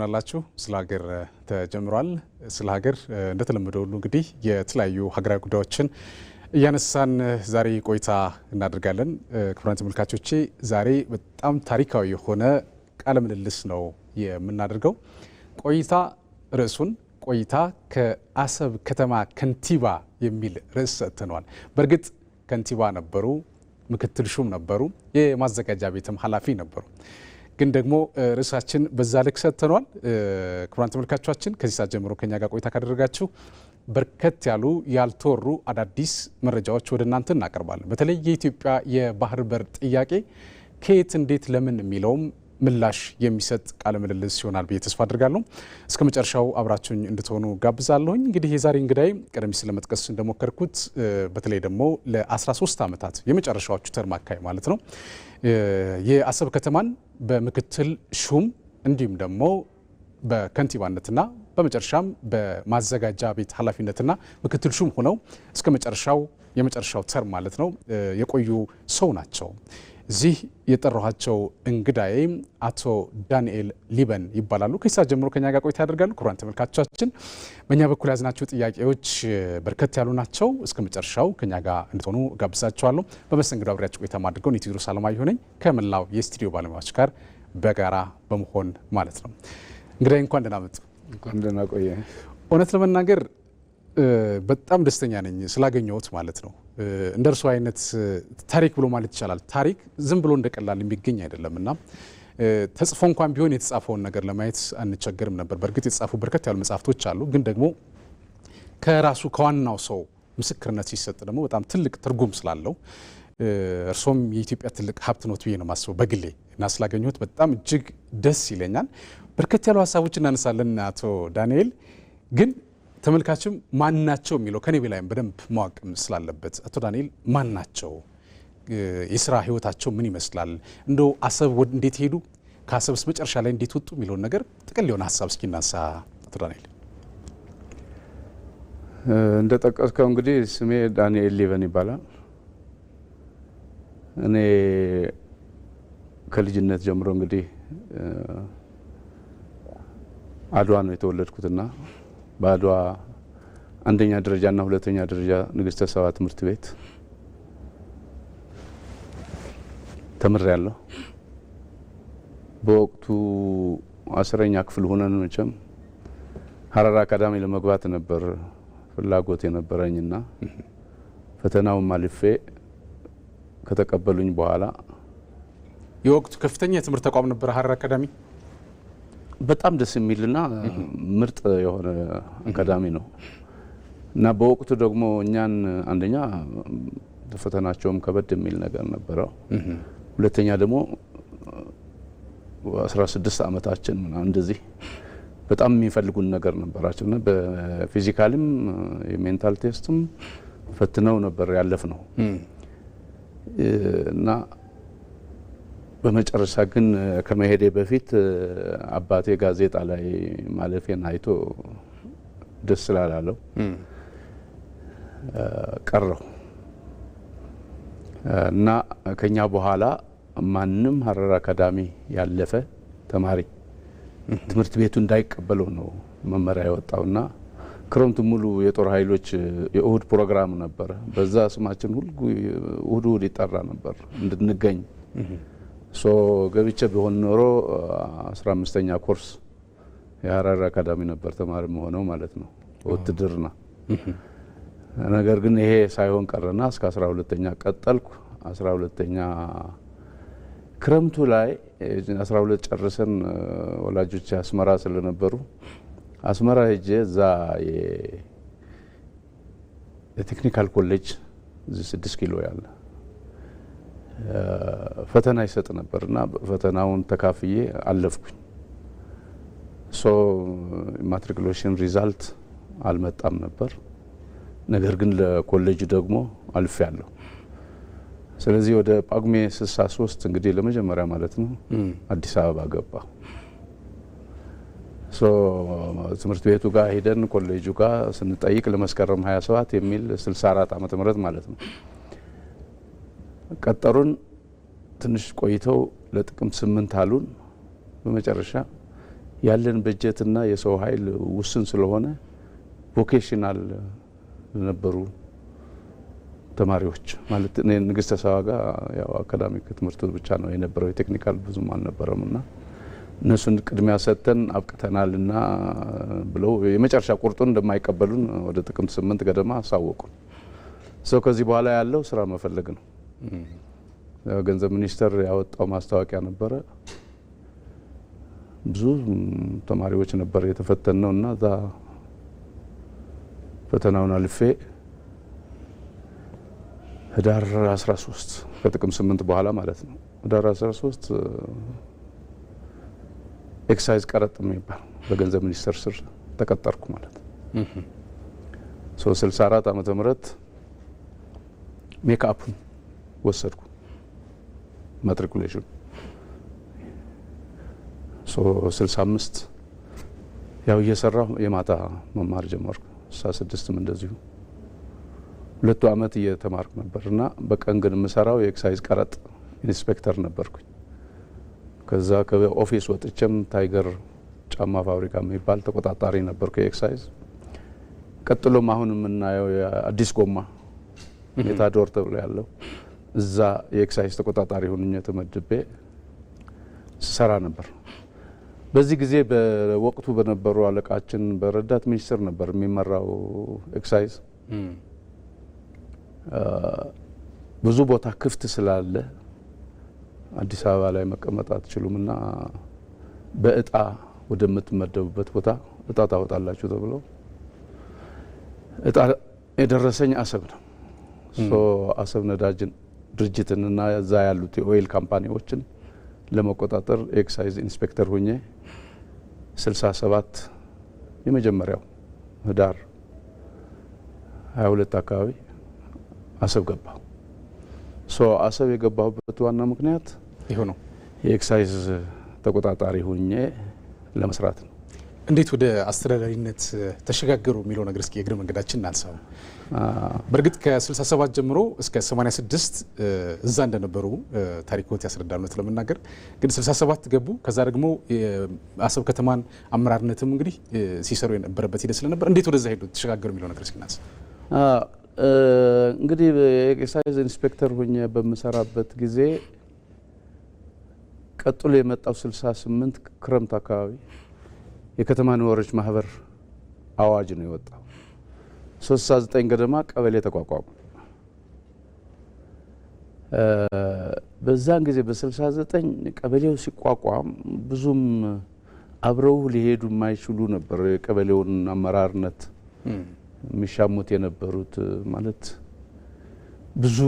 ናላችሁ ስለ ሀገር ተጀምሯል። ስለ ሀገር እንደተለመደው ሁሉ እንግዲህ የተለያዩ ሀገራዊ ጉዳዮችን እያነሳን ዛሬ ቆይታ እናደርጋለን። ክቡራን ተመልካቾቼ ዛሬ በጣም ታሪካዊ የሆነ ቃለ ምልልስ ነው የምናደርገው። ርዕሱን ቆይታ ከአሰብ ከተማ ከንቲባ የሚል ርዕስ ሰጥተነዋል። በእርግጥ ከንቲባ ነበሩ፣ ምክትል ሹም ነበሩ፣ የማዘጋጃ ቤትም ኃላፊ ነበሩ። ግን ደግሞ ርዕሳችን በዛ ልክ ሰጥተነዋል። ክቡራን ተመልካቾቻችን ከዚህ ሰዓት ጀምሮ ከኛ ጋር ቆይታ ካደረጋችሁ በርከት ያሉ ያልተወሩ አዳዲስ መረጃዎች ወደ እናንተ እናቀርባለን። በተለይ የኢትዮጵያ የባህር በር ጥያቄ ከየት እንዴት ለምን የሚለውም ምላሽ የሚሰጥ ቃለ ምልልስ ይሆናል ብዬ ተስፋ አድርጋለሁ። እስከ መጨረሻው አብራችሁኝ እንድትሆኑ ጋብዛለሁኝ። እንግዲህ የዛሬ እንግዳይ ቀደም ሲል ለመጥቀስ እንደሞከርኩት በተለይ ደግሞ ለ13 ዓመታት የመጨረሻዎቹ ተርም አካባቢ ማለት ነው የአሰብ ከተማን በምክትል ሹም እንዲሁም ደግሞ በከንቲባነትና በመጨረሻም በማዘጋጃ ቤት ኃላፊነትና ምክትል ሹም ሆነው እስከ የመጨረሻው ተርም ማለት ነው የቆዩ ሰው ናቸው። እዚህ የጠራኋቸው እንግዳዬ አቶ ዳንኤል ሊበን ይባላሉ። ከሳ ጀምሮ ከኛ ጋር ቆይታ ያደርጋሉ። ክቡራን ተመልካቾቻችን በእኛ በኩል ያዝናቸው ጥያቄዎች በርከት ያሉ ናቸው። እስከ መጨረሻው ከኛ ጋር እንድትሆኑ ጋብዛችኋለሁ። በመስተንግዶ አብሬያችሁ ቆይታ ማድርገው ቴዎድሮስ አለማየሁ ነኝ ከመላው የስቱዲዮ ባለሙያዎች ጋር በጋራ በመሆን ማለት ነው። እንግዳዬ እንኳን ደህና መጡ። እንኳን ደህና ቆየ። እውነት ለመናገር በጣም ደስተኛ ነኝ ስላገኘሁት ማለት ነው። እንደ እርሱ አይነት ታሪክ ብሎ ማለት ይቻላል ታሪክ ዝም ብሎ እንደቀላል የሚገኝ አይደለምና ተጽፎ እንኳን ቢሆን የተጻፈውን ነገር ለማየት አንቸገርም ነበር። በእርግጥ የተጻፉ በርከት ያሉ መጽሐፍቶች አሉ። ግን ደግሞ ከራሱ ከዋናው ሰው ምስክርነት ሲሰጥ ደግሞ በጣም ትልቅ ትርጉም ስላለው እርሶም የኢትዮጵያ ትልቅ ሀብት ነው ብዬ ነው የማስበው በግሌ እና ስላገኘሁት በጣም እጅግ ደስ ይለኛል። በርከት ያሉ ሀሳቦች እናነሳለን። አቶ ዳንኤል ግን ተመልካችም ማን ናቸው የሚለው ከኔ በላይም በደንብ ማወቅም ስላለበት አቶ ዳንኤል ማን ናቸው? የስራ ህይወታቸው ምን ይመስላል? እንደው አሰብ እንዴት ሄዱ? ከአሰብስ መጨረሻ ላይ እንዴት ወጡ የሚለውን ነገር ጥቅል የሆነ ሀሳብ እስኪ እናንሳ። አቶ ዳንኤል እንደጠቀስከው እንግዲህ ስሜ ዳንኤል ሊበን ይባላል። እኔ ከልጅነት ጀምሮ እንግዲህ አድዋ ነው የተወለድኩትና በአድዋ አንደኛ ደረጃና ሁለተኛ ደረጃ ንግስተ ሰባ ትምህርት ቤት ተምሬያለሁ። በወቅቱ 10ኛ ክፍል ሆነን መቼም ሀረር አካዳሚ ለመግባት ነበር ፍላጎት የነበረኝና ፈተናውን አልፌ ከተቀበሉኝ በኋላ የወቅቱ ከፍተኛ የትምህርት ተቋም ነበር ሀረር አካዳሚ። በጣም ደስ የሚልና ምርጥ የሆነ አካዳሚ ነው እና በወቅቱ ደግሞ እኛን አንደኛ ፈተናቸውም ከበድ የሚል ነገር ነበረው። ሁለተኛ ደግሞ 16 ዓመታችን ምናምን እንደዚህ በጣም የሚፈልጉን ነገር ነበራቸው እና በፊዚካልም የሜንታል ቴስትም ፈትነው ነበር ያለፍነው እና በመጨረሻ ግን ከመሄዴ በፊት አባቴ ጋዜጣ ላይ ማለፌን አይቶ ደስ ስላላለው ቀረው እና ከኛ በኋላ ማንም ሀረር አካዳሚ ያለፈ ተማሪ ትምህርት ቤቱ እንዳይቀበለው ነው መመሪያ የወጣውና ክረምቱ ሙሉ የጦር ኃይሎች የእሁድ ፕሮግራም ነበር። በዛ ስማችን ሁሉ እሁድ ይጠራ ነበር እንድንገኝ። ገብቼ ቢሆን ኖሮ 15ኛ ኮርስ የሀረር አካዳሚ ነበር ተማሪ መሆነው ማለት ነው ውትድርና። ነገር ግን ይሄ ሳይሆን ቀረና እስከ 12ኛ ቀጠልኩ። 12ኛ ክረምቱ ላይ 12 ጨርሰን ወላጆች አስመራ ስለነበሩ አስመራ ሄጄ እዛ የቴክኒካል ኮሌጅ እዚህ 6 ኪሎ ያለ ፈተና ይሰጥ ነበርና ፈተናውን ተካፍዬ አለፍኩኝ። ማትሪኩሌሽን ሪዛልት አልመጣም ነበር። ነገር ግን ለኮሌጅ ደግሞ አልፌያለሁ። ስለዚህ ወደ ጳጉሜ 63 እንግዲህ ለመጀመሪያ ማለት ነው አዲስ አበባ ገባ። ትምህርት ቤቱ ጋር ሄደን ኮሌጁ ጋር ስንጠይቅ ለመስከረም 27 የሚል 64 ዓመተ ምህረት ማለት ነው ቀጠሩን። ትንሽ ቆይተው ለጥቅምት 8 አሉን። በመጨረሻ ያለን በጀትና የሰው ኃይል ውስን ስለሆነ ቮኬሽናል ነበሩ ተማሪዎች ማለት ንግስተ ሰባ ጋር ያው አካዳሚክ ትምህርት ብቻ ነው የነበረው፣ የቴክኒካል ብዙም አልነበረምና እነሱን ቅድሚያ ሰጥተን አብቅተናልና ብለው የመጨረሻ ቁርጡን እንደማይቀበሉን ወደ ጥቅምት 8 ገደማ አሳወቁን። ሰው ከዚህ በኋላ ያለው ስራ መፈለግ ነው። ገንዘብ ሚኒስቴር ያወጣው ማስታወቂያ ነበረ። ብዙ ተማሪዎች ነበር የተፈተነው እና እዛ ፈተናውን አልፌ ህዳር 13 ከጥቅምት 8 በኋላ ማለት ነው ህዳር 13 ኤክሳይዝ ቀረጥ የሚባል በገንዘብ ሚኒስቴር ስር ተቀጠርኩ ማለት ነው። 64 ዓመተ ምህረት ሜካፑን ወሰድኩ ማትሪኩሌሽን 65 ያው እየሰራሁ የማታ መማር ጀመርኩ። 66ም እንደዚሁ 2 ዓመት እየተማርኩ ነበርና በቀን ግን የምሰራው የኤክሳይዝ ቀረጥ ኢንስፔክተር ነበርኩኝ። ከዛ ከኦፊስ ወጥቼም ታይገር ጫማ ፋብሪካ የሚባል ተቆጣጣሪ ነበርኩ የኤክሳይዝ። ቀጥሎም አሁን የምናየው የአዲስ ጎማ ሜታዶር ተብሎ ያለው እዛ የኤክሳይዝ ተቆጣጣሪ ሆኜ ተመድቤ ስሰራ ነበር። በዚህ ጊዜ በወቅቱ በነበሩ አለቃችን በረዳት ሚኒስትር ነበር የሚመራው ኤክሳይዝ። ብዙ ቦታ ክፍት ስላለ አዲስ አበባ ላይ መቀመጥ አትችሉምና በእጣ ወደምትመደቡበት ቦታ እጣ ታወጣላችሁ ተብሎ እጣ የደረሰኝ አሰብ ነው። አሰብ ነዳጅን ድርጅትንና እዛ ያሉት የኦይል ካምፓኒዎችን ለመቆጣጠር ኤክሳይዝ ኢንስፔክተር ሆኜ 67 የመጀመሪያው ህዳር 22 አካባቢ አሰብ ገባሁ። አሰብ የገባሁበት ዋና ምክንያት ይሄው ነው፣ የኤክሳይዝ ተቆጣጣሪ ሆኜ ለመስራት ነው። እንዴት ወደ አስተዳዳሪነት ተሸጋገሩ የሚለው ነገር እስኪ የእግረ መንገዳችን እናንሳው። በእርግጥ ከ67 ጀምሮ እስከ 86 እዛ እንደነበሩ ታሪኮት ያስረዳሉ። ለመናገር ግን 67 ገቡ። ከዛ ደግሞ አሰብ ከተማን አመራርነትም እንግዲህ ሲሰሩ የነበረበት ሂደት ስለነበር እንዴት ወደዛ ሄዱ ተሸጋገሩ የሚለው ነገር እስኪ እናንሳ። እንግዲህ የኤክሳይዝ ኢንስፔክተር ሆኜ በምሰራበት ጊዜ ቀጥሎ የመጣው 68 ክረምት አካባቢ የከተማ ነዋሪዎች ማህበር አዋጅ ነው የወጣው። 69 ገደማ ቀበሌ ተቋቋሙ። በዛን ጊዜ በ69 ቀበሌው ሲቋቋም ብዙም አብረው ሊሄዱ የማይችሉ ነበር። የቀበሌውን አመራርነት የሚሻሙት የነበሩት ማለት ብዙ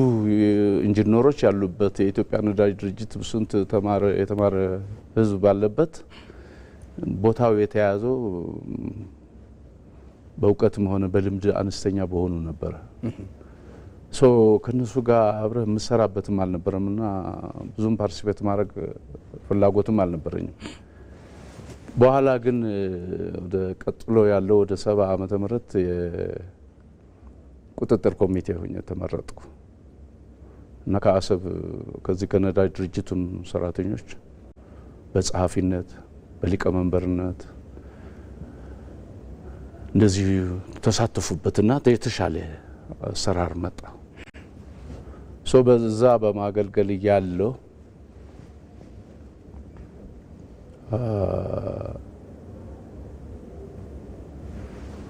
ኢንጂነሮች ያሉበት የኢትዮጵያ ነዳጅ ድርጅት ስንት የተማረ ህዝብ ባለበት ቦታው የተያዘው በእውቀትም ሆነ በልምድ አነስተኛ በሆኑ ነበረ። ከነሱ ጋር አብረህ የምሰራበትም አልነበረምና ብዙም ፓርቲሲፔት ማድረግ ፍላጎትም አልነበረኝም። በኋላ ግን ወደ ቀጥሎ ያለው ወደ 70 ዓመተ ምህረት የቁጥጥር ኮሚቴ ሆኜ ተመረጥኩ እና ከአሰብ ከዚህ ከነዳጅ ድርጅቱም ሰራተኞች በጸሐፊነት በሊቀመንበርነት እንደዚህ ተሳተፉበትና የተሻለ አሰራር መጣ። በዛ በማገልገል ያለው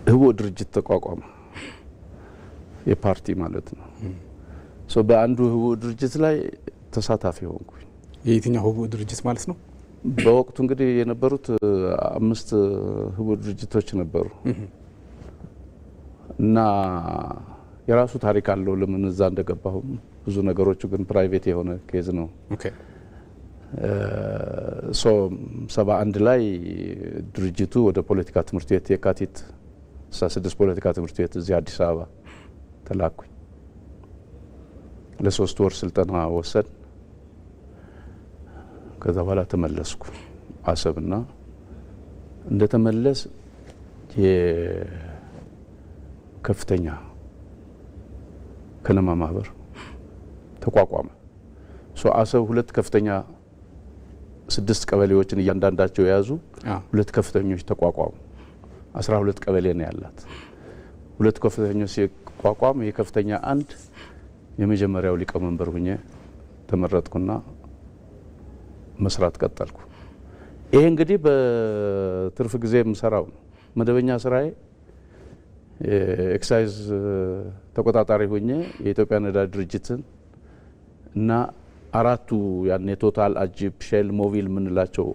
ህቡዕ ድርጅት ተቋቋመ፣ የፓርቲ ማለት ነው። በአንዱ ህቡዕ ድርጅት ላይ ተሳታፊ ሆንኩኝ። የየትኛው ህቡዕ ድርጅት ማለት ነው? በወቅቱ እንግዲህ የነበሩት 5 ህቡዕ ድርጅቶች ነበሩ እና የራሱ ታሪክ አለው ለምን እዛ እንደገባሁም። ብዙ ነገሮቹ ግን ፕራይቬት የሆነ ኬዝ ነው። 71 ላይ ድርጅቱ ወደ ፖለቲካ ትምህርት ቤት የካቲት 16 ፖለቲካ ትምህርት ቤት እዚህ አዲስ አበባ ተላኩኝ። ለ3 ወር ስልጠና ወሰድ። ከዛ በኋላ ተመለስኩ አሰብና እንደተመለስ የከፍተኛ ከነማ ማህበር ተቋቋመ። አሰብ 2 ከፍተኛ 6 ቀበሌዎችን እያንዳንዳቸው የያዙ 2 ከፍተኞች ተቋቋሙ። 12 ቀበሌ ነው ያላት። 2 ከፍተኞች ሲቋቋም የከፍተኛ አንድ የመጀመሪያው ሊቀመንበር ሆኜ ተመረጥኩና መስራት ቀጠልኩ። ይሄ እንግዲህ በትርፍ ጊዜ የምሰራው ነው። መደበኛ ስራዬ ኤክሳይዝ ተቆጣጣሪ ሆኜ የኢትዮጵያ ነዳጅ ድርጅትን እና 4ቱ ያኔ ቶታል፣ አጂፕ፣ ሼል፣ ሞቪል የምንላቸው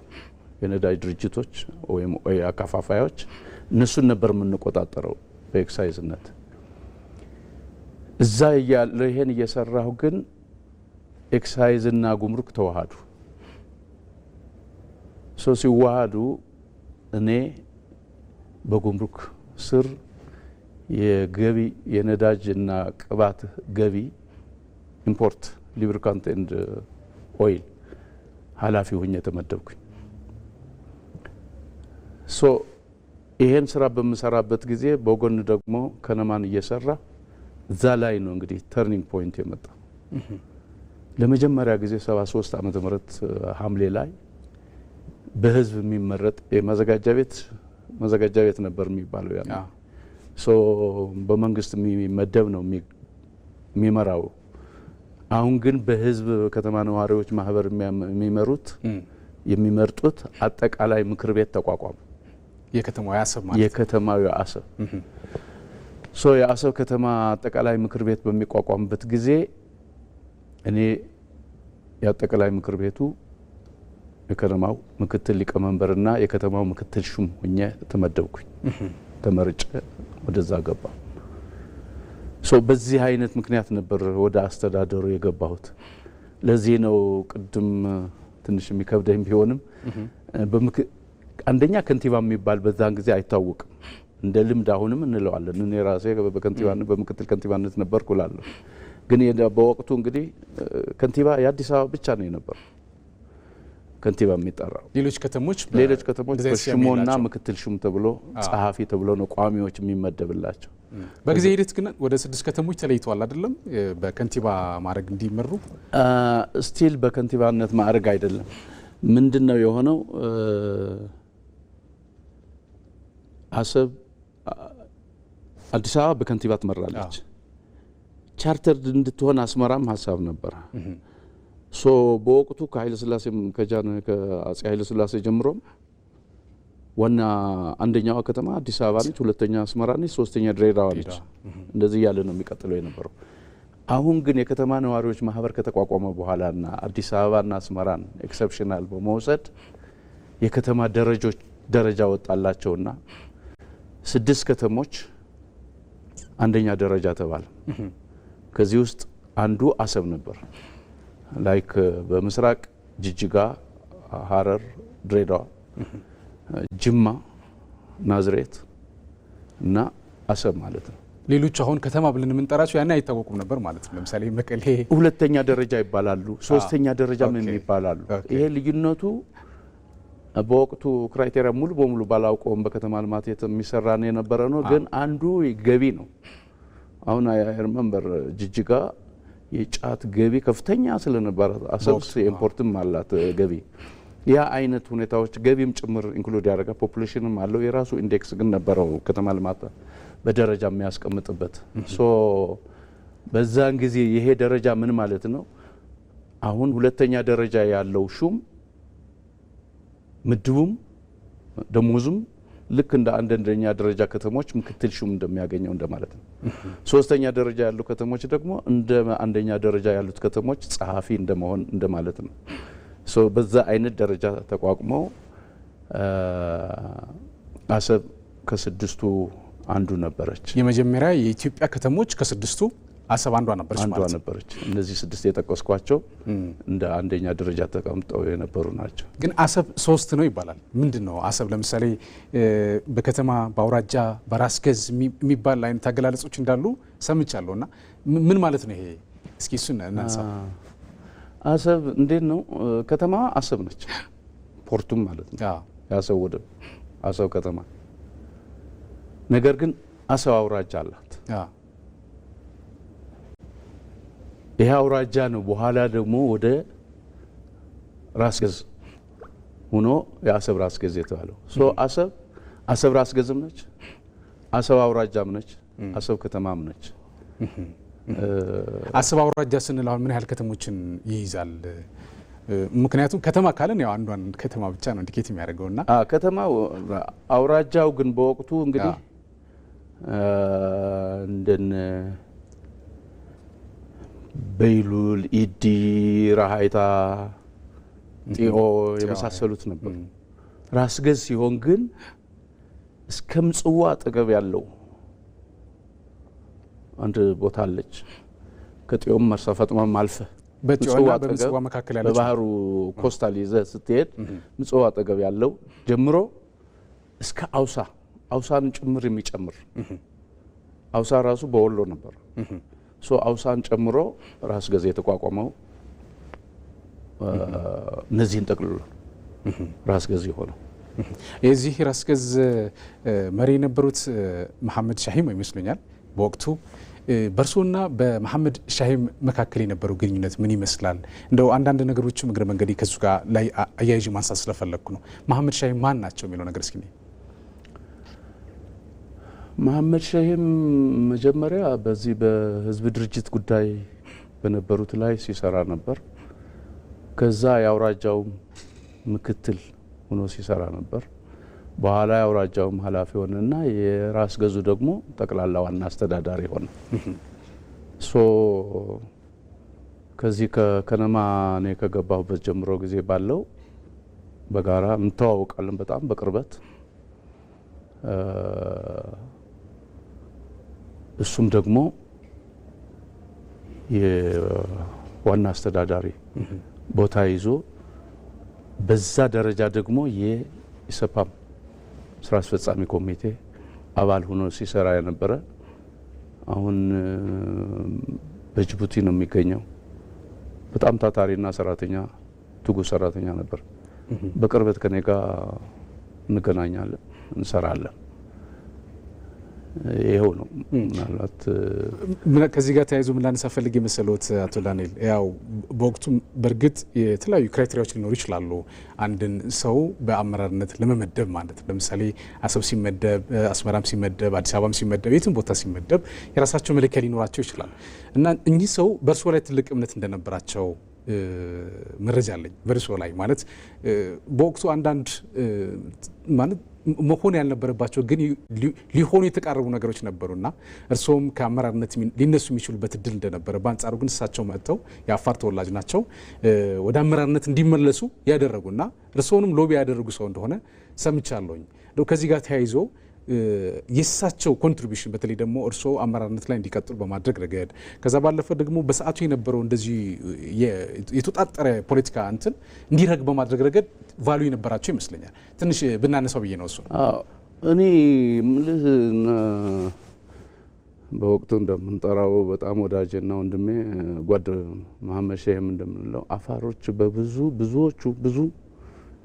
የነዳጅ ድርጅቶች ወይም አከፋፋዮች እነሱን ነበር የምንቆጣጠረው በኤክሳይዝነት። እዛ ያለ ይሄን እየሰራሁ ግን ኤክሳይዝና ጉምሩክ ተዋሃዱ። ሲዋሃዱ እኔ በጉምሩክ ስር የገቢ የነዳጅና ቅባት ገቢ ኢምፖርት ሉብሪካንት ኤንድ ኦይል ኃላፊ ሆኜ ተመደብኩኝ። ይሄን ስራ በምሰራበት ጊዜ በጎን ደግሞ ከነማን እየሰራ እዛ ላይ ነው እንግዲህ ተርኒንግ ፖይንት የመጣ። ለመጀመሪያ ጊዜ 73 ዓመተ ምህረት ሐምሌ ላይ በህዝብ የሚመረጥ የማዘጋጃ ቤት ነበር የሚባለው ያ በመንግስት የሚመደብ ነው የሚመራው። አሁን ግን በህዝብ ከተማ ነዋሪዎች ማህበር የሚመርጡት አጠቃላይ ምክር ቤት ተቋቋመ። የከተማው አሰብ ማለት የከተማው አሰብ የአሰብ ከተማ አጠቃላይ ምክር ቤት በሚቋቋምበት ጊዜ እኔ የአጠቃላይ ምክር ቤቱ የከተማው ምክትል ሊቀመንበርና የከተማው ምክትል ሹም ሆኜ ተመደብኩኝ። ተመርጬ ወደዛ ገባ። በዚህ አይነት ምክንያት ነበር ወደ አስተዳደሩ የገባሁት። ለዚህ ነው ቅድም ትንሽ የሚከብደኝ ቢሆንም አንደኛ ከንቲባ የሚባል በዛን ጊዜ አይታወቅም። እንደ ልምድ አሁንም እንለዋለን። እኔ ራሴ በምክትል ከንቲባነት ነበርኩ እላለሁ። ግን በወቅቱ እንግዲህ ከንቲባ የአዲስ አበባ ብቻ ነው የነበረው ከንቲባ የሚጠራው። ሌሎች ከተሞች በሹሞና ምክትል ሹም ተብሎ ጸሐፊ ተብሎ ነው ቋሚዎች የሚመደብላቸው። በጊዜ ሂደት ግን ወደ 6 ከተሞች ተለይተዋል አይደለም? በከንቲባ ማዕረግ እንዲመሩ ስቲል በከንቲባነት ማዕረግ አይደለም። ምንድነው የሆነው? አሰብ አዲስ አበባ በከንቲባ ትመራለች። ቻርተር እንድትሆን አስመራም ሀሳብ ነበር። በወቅቱ ከአፄ ኃይለ ሥላሴ ጀምሮ ዋና አንደኛዋ ከተማ አዲስ አበባ ነች፣ ሁለተኛ አስመራ ነች፣ ሶስተኛ ድሬዳዋ ነች። እንደዚህ ያለ ነው የሚቀጥለው የነበረው። አሁን ግን የከተማ ነዋሪዎች ማህበር ከተቋቋመ በኋላና አዲስ አበባና አስመራን ኤክሰፕሽናል በመውሰድ የከተማ ደረጃ ወጣላቸውና 6 ከተሞች አንደኛ ደረጃ ተባለ። ከዚህ ውስጥ አንዱ አሰብ ነበር። ላይክ በምስራቅ ጅጅጋ፣ ሀረር፣ ድሬዳዋ፣ ጅማ፣ ናዝሬት እና አሰብ ማለት ነው። ሌሎች አሁን ከተማ ብለን የምንጠራቸው ያኔ አይታወቁም ነበር ማለት ነው። ለምሳሌ መቀሌ ሁለተኛ ደረጃ ይባላሉ፣ ሶስተኛ ደረጃ ምን ይባላሉ። ይሄ ልዩነቱ በወቅቱ ክራይቴሪያ ሙሉ በሙሉ ባላውቀውም በከተማ ልማት የሚሰራ ነው የነበረ ነው። ግን አንዱ ገቢ ነው። አሁን አይርመንበር ጅጅጋ የጫት ገቢ ከፍተኛ ስለነበረ አሰብ ኢምፖርትም አላት ገቢ። ያ አይነት ሁኔታዎች ገቢም ጭምር ኢንክሉድ ያደረገ ፖፑሌሽንም አለው። የራሱ ኢንዴክስ ግን ነበረው ከተማ ልማት በደረጃ የሚያስቀምጥበት። በዛን ጊዜ ይሄ ደረጃ ምን ማለት ነው? አሁን ሁለተኛ ደረጃ ያለው ሹም ምድቡም ደሞዙም ልክ እንደ አንደኛ ደረጃ ከተሞች ምክትል ሹም እንደሚያገኘው እንደማለት ነው። ሶስተኛ ደረጃ ያሉ ከተሞች ደግሞ እንደ አንደኛ ደረጃ ያሉት ከተሞች ጸሐፊ እንደመሆን እንደማለት ነው። በዛ አይነት ደረጃ ተቋቁሞ አሰብ ከ6ቱ አንዱ ነበረች። የመጀመሪያ የኢትዮጵያ ከተሞች ከ6ቱ አሰብ አንዷ ነበረች። እነዚህ 6 የጠቀስኳቸው እንደ አንደኛ ደረጃ ተቀምጠው የነበሩ ናቸው። ግን አሰብ 3 ነው ይባላል። ምንድን ነው አሰብ? ለምሳሌ በከተማ በአውራጃ በራስ ገዝ የሚባል አይነት አገላለጾች እንዳሉ ሰምቻለሁ። እና ምን ማለት ነው ይሄ? እስኪ እሱን እናንሳ። አሰብ እንዴት ነው? ከተማ አሰብ ነች፣ ፖርቱም ማለት ነው የአሰብ ወደብ አሰብ ከተማ። ነገር ግን አሰብ አውራጃ አላት። ይሄ አውራጃ ነው በኋላ ደግሞ ወደ ራስ ገዝ ሆኖ የአሰብ ራስ ገዝ የተባለው አሰብ ራስ ገዝም ነች፣ አሰብ አውራጃም ነች፣ አሰብ ከተማም ነች። አሰብ አውራጃ ስንል አሁን ምን ያህል ከተሞችን ይይዛል? ምክንያቱም ከተማ ካለን ያው አንዷን ከተማ ብቻ ነው ኢንዲኬት የሚያደርገውና ከተማ አውራጃው ግን በወቅቱ እንግዲህ እንደነ በይሉል፣ ኢዲ፣ ራሃይታ፣ ጢኦ የመሳሰሉት ነበር። ራስ ገዝ ሲሆን ግን እስከ ምጽዋ አጠገብ ያለው አንድ ቦታ አለች። ከጢኦም መርሳ ፈጥማም አልፈ በጢኦና በምጽዋ መካከል ያለች በባህሩ ኮስታል ይዘህ ስትሄድ ምጽዋ አጠገብ ያለው ጀምሮ እስከ አውሳን ጭምር የሚጨምር አውሳ ራሱ በወሎ ነበር። አውሳን ጨምሮ ራስ ገዝ የተቋቋመው እነዚህን ጠቅልሎ ራስ ገዝ የሆነው የዚህ ራስ ገዝ መሪ የነበሩት መሐመድ ሻሂም ይመስሉኛል። በወቅቱ በእርሶና በመሐመድ ሻሂም መካከል የነበረው ግንኙነት ምን ይመስላል? እንደው አንዳንድ ነገሮችም እግረ መንገዴ ከሱ ጋር ላይ አያይዤ ማንሳት ስለፈለግኩ ነው። መሐመድ ሻሂም ማን ናቸው የሚለው ነገር እስኪ። መሐመድ ሻሂም መጀመሪያ በዚህ በህዝብ ድርጅት ጉዳይ በነበሩት ላይ ሲሰራ ነበር። ከዛ የአውራጃው ምክትል ሆኖ ሲሰራ ነበር። በኋላ የአውራጃውም ኃላፊ ሆነና የራስ ገዙ ደግሞ ጠቅላላ ዋና አስተዳዳሪ ሆነ። ከዚህ ከከነማ እኔ ከገባሁበት ጀምሮ ጊዜ ባለው በጋራ እንተዋወቃለን በጣም በቅርበት። እሱም ደግሞ የዋና አስተዳዳሪ ቦታ ይዞ በዛ ደረጃ ደግሞ የኢሰፓም ስራ አስፈጻሚ ኮሚቴ አባል ሆኖ ሲሰራ የነበረ አሁን በጅቡቲ ነው የሚገኘው። በጣም ታታሪና ሰራተኛ ትጉ ሰራተኛ ነበር። በቅርበት ከኔ ጋር እንገናኛለን፣ እንሰራለን። ይሄው ነው። ምናልባት ከዚህ ጋር ተያይዞ ምን ላነሳ ፈልጌ መሰሎት አቶ ዳንኤል፣ ያው በወቅቱ በእርግጥ የተለያዩ ክራይቴሪያዎች ሊኖሩ ይችላሉ አንድን ሰው በአመራርነት ለመመደብ ማለት። ለምሳሌ አሰብ ሲመደብ፣ አስመራም ሲመደብ፣ አዲስ አበባም ሲመደብ፣ የትም ቦታ ሲመደብ የራሳቸው መለኪያ ሊኖራቸው ይችላል እና እኚህ ሰው በእርሶ ላይ ትልቅ እምነት እንደነበራቸው መረጃ አለኝ። በእርሶ ላይ ማለት በወቅቱ አንዳንድ ማለት መሆን ያልነበረባቸው ግን ሊሆኑ የተቃረቡ ነገሮች ነበሩና እርስዎም ከአመራርነት ሊነሱ የሚችሉበት እድል እንደነበረ፣ በአንጻሩ ግን እሳቸው መጥተው የአፋር ተወላጅ ናቸው ወደ አመራርነት እንዲመለሱ ያደረጉና እርስዎንም ሎቢ ያደረጉ ሰው እንደሆነ ሰምቻለሁኝ። ከዚህ ጋር ተያይዞ የእሳቸው ኮንትሪቢሽን በተለይ ደግሞ እርስዎ አመራርነት ላይ እንዲቀጥሉ በማድረግ ረገድ፣ ከዛ ባለፈ ደግሞ በሰዓቱ የነበረው እንደዚህ የተጣጠረ ፖለቲካ እንትን እንዲረግ በማድረግ ረገድ ቫሉ የነበራቸው ይመስለኛል። ትንሽ ብናነሳው ብዬ ነው እሱ። እኔ ምልህ በወቅቱ እንደምንጠራው በጣም ወዳጅና ወንድሜ ጓድ መሐመድ ሻሂም እንደምንለው አፋሮች ብዙዎቹ ብዙ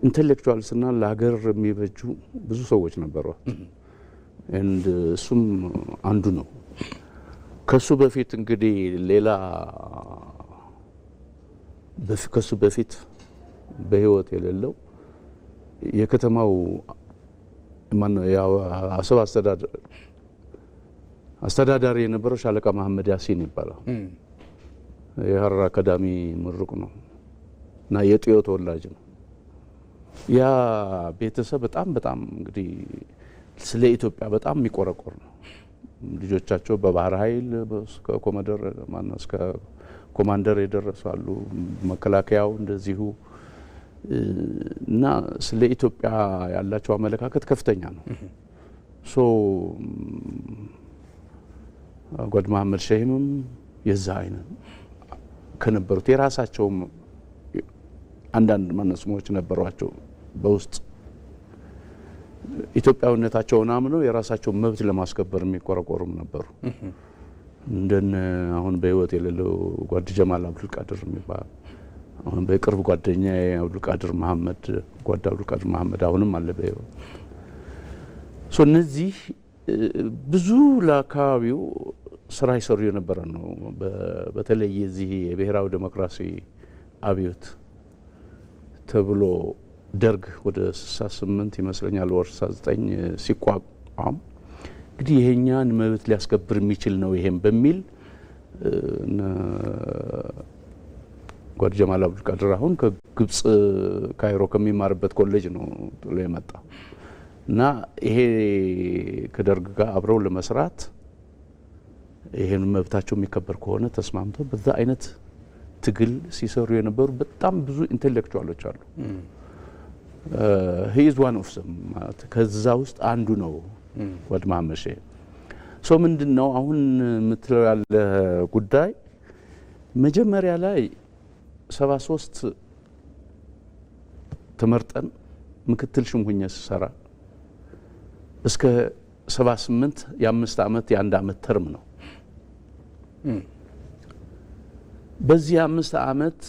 ኢንቴሌክቹዋልስና ለሀገር የሚበጁ ብዙ ሰዎች ነበሩ። እሱም አንዱ ነው። ከሱ በፊት እንግዲህ ሌላ ከሱ በፊት በህይወት የሌለው የከተማው አሰብ አስተዳዳሪ የነበረው ሻለቃ መሐመድ ያሲን ይባላል። የሀረር አካዳሚ ምሩቅ ነው እና የጢዮ ተወላጅ ነው። ያ ቤተሰብ በጣም እንግዲህ ስለ ኢትዮጵያ በጣም የሚቆረቆር ነው። ልጆቻቸው በባህር ኃይል እስከ ኮማንደር የደረሱ አሉ። መከላከያው እንደዚሁ እና ስለ ኢትዮጵያ ያላቸው አመለካከት ከፍተኛ ነው። ጓድ መሐመድ ሻሂምም የዛ አይነት ከነበሩት የራሳቸውም አንዳንድ ማነስሞች ነበሯቸው። በውስጥ ኢትዮጵያዊነታቸውን አምነው የራሳቸውን መብት ለማስከበር የሚቆረቆሩም ነበሩ። እንደነ አሁን በህይወት የሌለው ጓድ ጀማል አብዱልቃድር የሚባል አሁን በቅርብ ጓደኛ አብዱልቃድር መሐመድ አሁንም አለ በህይወት። እነዚህ ብዙ ለአካባቢው ስራ ይሰሩ የነበረ ነው። በተለይ የዚህ የብሔራዊ ዴሞክራሲ አብዮት ተብሎ ደርግ ወደ 68 ይመስለኛል ወር 69 ሲቋቋም እንግዲህ ይሄኛን መብት ሊያስከብር የሚችል ነው ይሄም በሚል ጓድ ጀማል አብዱልቃድር አሁን ከግብጽ ካይሮ ከሚማርበት ኮሌጅ ነው ጥሎ የመጣው እና ይሄ ከደርግ ጋር አብረው ለመስራት ይሄን መብታቸው የሚከበር ከሆነ ተስማምተው በዛ አይነት ትግል ሲሰሩ የነበሩ በጣም ብዙ ኢንቴሌክቹዋሎች አሉ። he is one of them ከዛ ውስጥ አንዱ ነው ጓድ መሐመድ ሼህ። ሶ ምንድነው አሁን የምትለው ያለ ጉዳይ መጀመሪያ ላይ 73 ተመርጠን ምክትል ሹም ሆኜ ስሰራ እስከ 78 የ5 ዓመት የ1 ዓመት ተርም ነው። በዚህ 5 ዓመት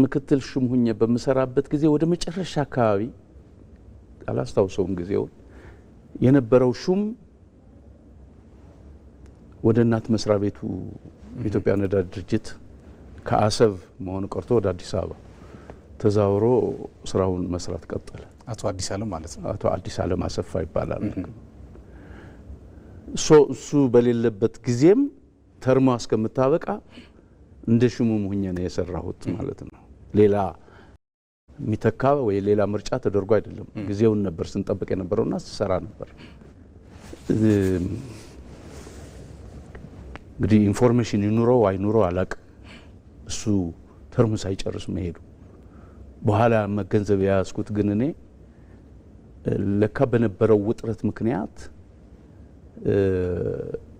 ምክትል ሹም ሆኜ በመሰራበት ጊዜ ወደ መጨረሻ አካባቢ አላስታውሰውም ጊዜውን የነበረው ሹም ወደ እናት መስሪያ ቤቱ ኢትዮጵያ ነዳጅ ድርጅት ከአሰብ መሆኑ ቀርቶ ወደ አዲስ አበባ ተዛውሮ ስራውን መስራት ቀጠለ። አቶ አዲስ ዓለም ማለት ነው። አቶ አዲስ ዓለም አሰፋ ይባላል። እሱ በሌለበት ጊዜም ተርማ እስከምታበቃ እንደ ሹሙም ሆኜ ነው የሰራሁት ማለት ነው። ሌላ የሚተካ ወይ ሌላ ምርጫ ተደርጎ አይደለም። ጊዜውን ነበር ስንጠብቅ የነበረውና ስሰራ ነበር። እንግዲህ ኢንፎርሜሽን ይኑረው አይኑረው አላቅም። እሱ ተርሙ ሳይጨርስ መሄዱ በኋላ መገንዘብ ያስኩት ግን እኔ ለካ በነበረው ውጥረት ምክንያት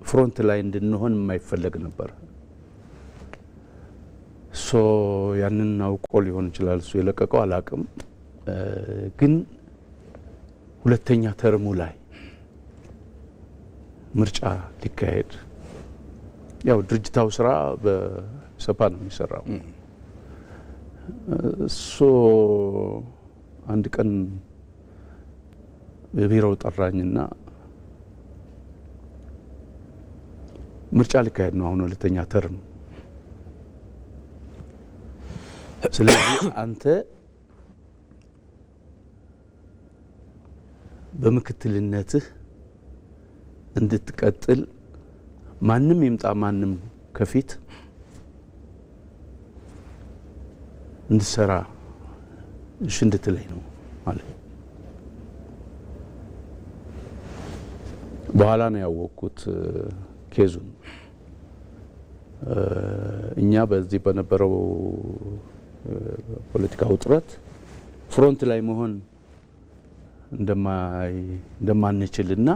ፍሮንት ላይ እንድንሆን የማይፈለግ ነበር። ሶ ያንን አውቆ ሊሆን ይችላል እሱ የለቀቀው አላቅም። ግን ሁለተኛ ተርሙ ላይ ምርጫ ሊካሄድ ያው ድርጅታው ስራ በሰፓ ነው የሚሰራው። ሶ አንድ ቀን በቢሮው ጠራኝና ምርጫ ሊካሄድ ነው አሁን ሁለተኛ ተርም፣ ስለዚህ አንተ በምክትልነትህ እንድትቀጥል ማንም ይምጣ ማንም ከፊት እንድሰራ እሺ እንድትለኝ ነው ማለት። በኋላ ነው ያወቅኩት ኬዙን። እኛ በዚህ በነበረው ፖለቲካ ውጥረት ፍሮንት ላይ መሆን እንደማንችልና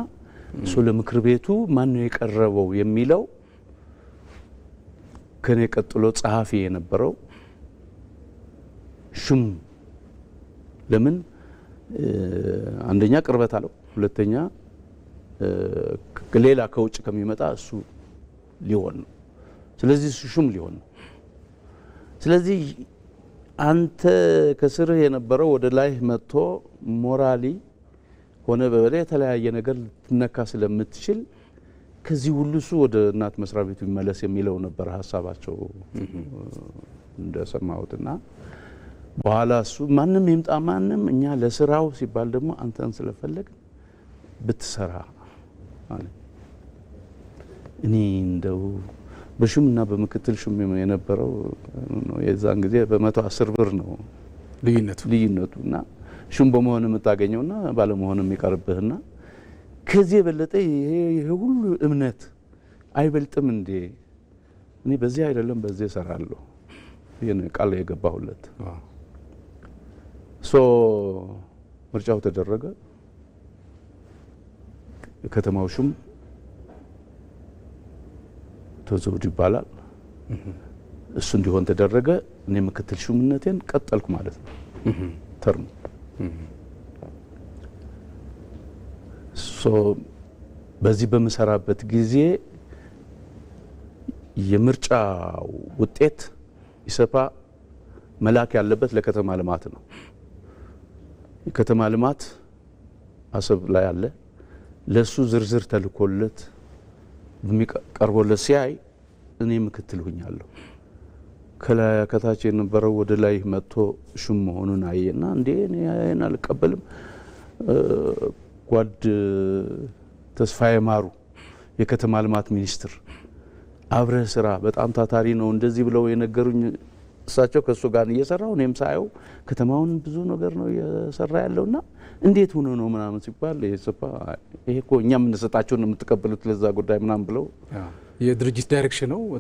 እሱ ለምክር ቤቱ ማን ነው የቀረበው የሚለው ከኔ ቀጥሎ ጸሐፊ የነበረው ሹም ለምን አንደኛ ቅርበት አለው፣ ሁለተኛ ሌላ ከውጭ ከሚመጣ እሱ ሊሆን ነው። ስለዚህ እሱ ሹም ሊሆን ነው። ስለዚህ አንተ ከስርህ የነበረው ወደ ላይ መጥቶ ሞራሊ ሆነ በበለ የተለያየ ነገር ልትነካ ስለምትችል ከዚህ ሁሉ እሱ ወደ እናት መስሪያ ቤቱ ይመለስ የሚለው ነበር ሀሳባቸው እንደሰማሁትና በኋላ እሱ ማንም ይምጣ ማንም እኛ ለስራው ሲባል ደግሞ አንተን ስለፈለግ ብትሰራ ማለት እኔ እንደው በሹምና በምክትል ሹም የነበረው የዛን ጊዜ በ110 ብር ነው ልዩነቱና ሹም በመሆን የምታገኘውና ባለመሆን የሚቀርብህና ከዚህ የበለጠ ይሄ ሁሉ እምነት አይበልጥም እንዴ? እኔ በዚህ አይደለም በዚህ እሰራለሁ ይሄን ቃል የገባሁለት። ሶ ምርጫው ተደረገ። ከተማው ሹም ተዘውድ ይባላል። እሱ እንዲሆን ተደረገ። እኔ ምክትል ሹምነቴን ቀጠልኩ ማለት ነው ተርሙ። ሶ በዚህ በመሰራበት ጊዜ የምርጫ ውጤት ኢሰፓ መላክ ያለበት ለከተማ ልማት ነው። የከተማ ልማት አሰብ ላይ አለ። ለሱ ዝርዝር ተልኮለት በሚቀርቦለት ሲያይ እኔ ምክትል ሆኛለሁ። ከታች የነበረው ወደ ላይ መጥቶ ሹም መሆኑን አየና እንዴ እኔ አይን አልቀበልም ጓድ ተስፋዬ ማሩ የከተማ ልማት ሚኒስትር አብረህ ስራ በጣም ታታሪ ነው እንደዚህ ብለው የነገሩኝ እሳቸው ከሱ ጋር እየሰራው እኔም ሳየው ከተማውን ብዙ ነገር ነው እየሰራ ያለውና እንዴት ሆኖ ነው ምናምን ሲባል ይሄ እኮ እኛም እንሰጣቸውን የምትቀበሉት ለዛ ጉዳይ ምናምን ብለው የድርጅት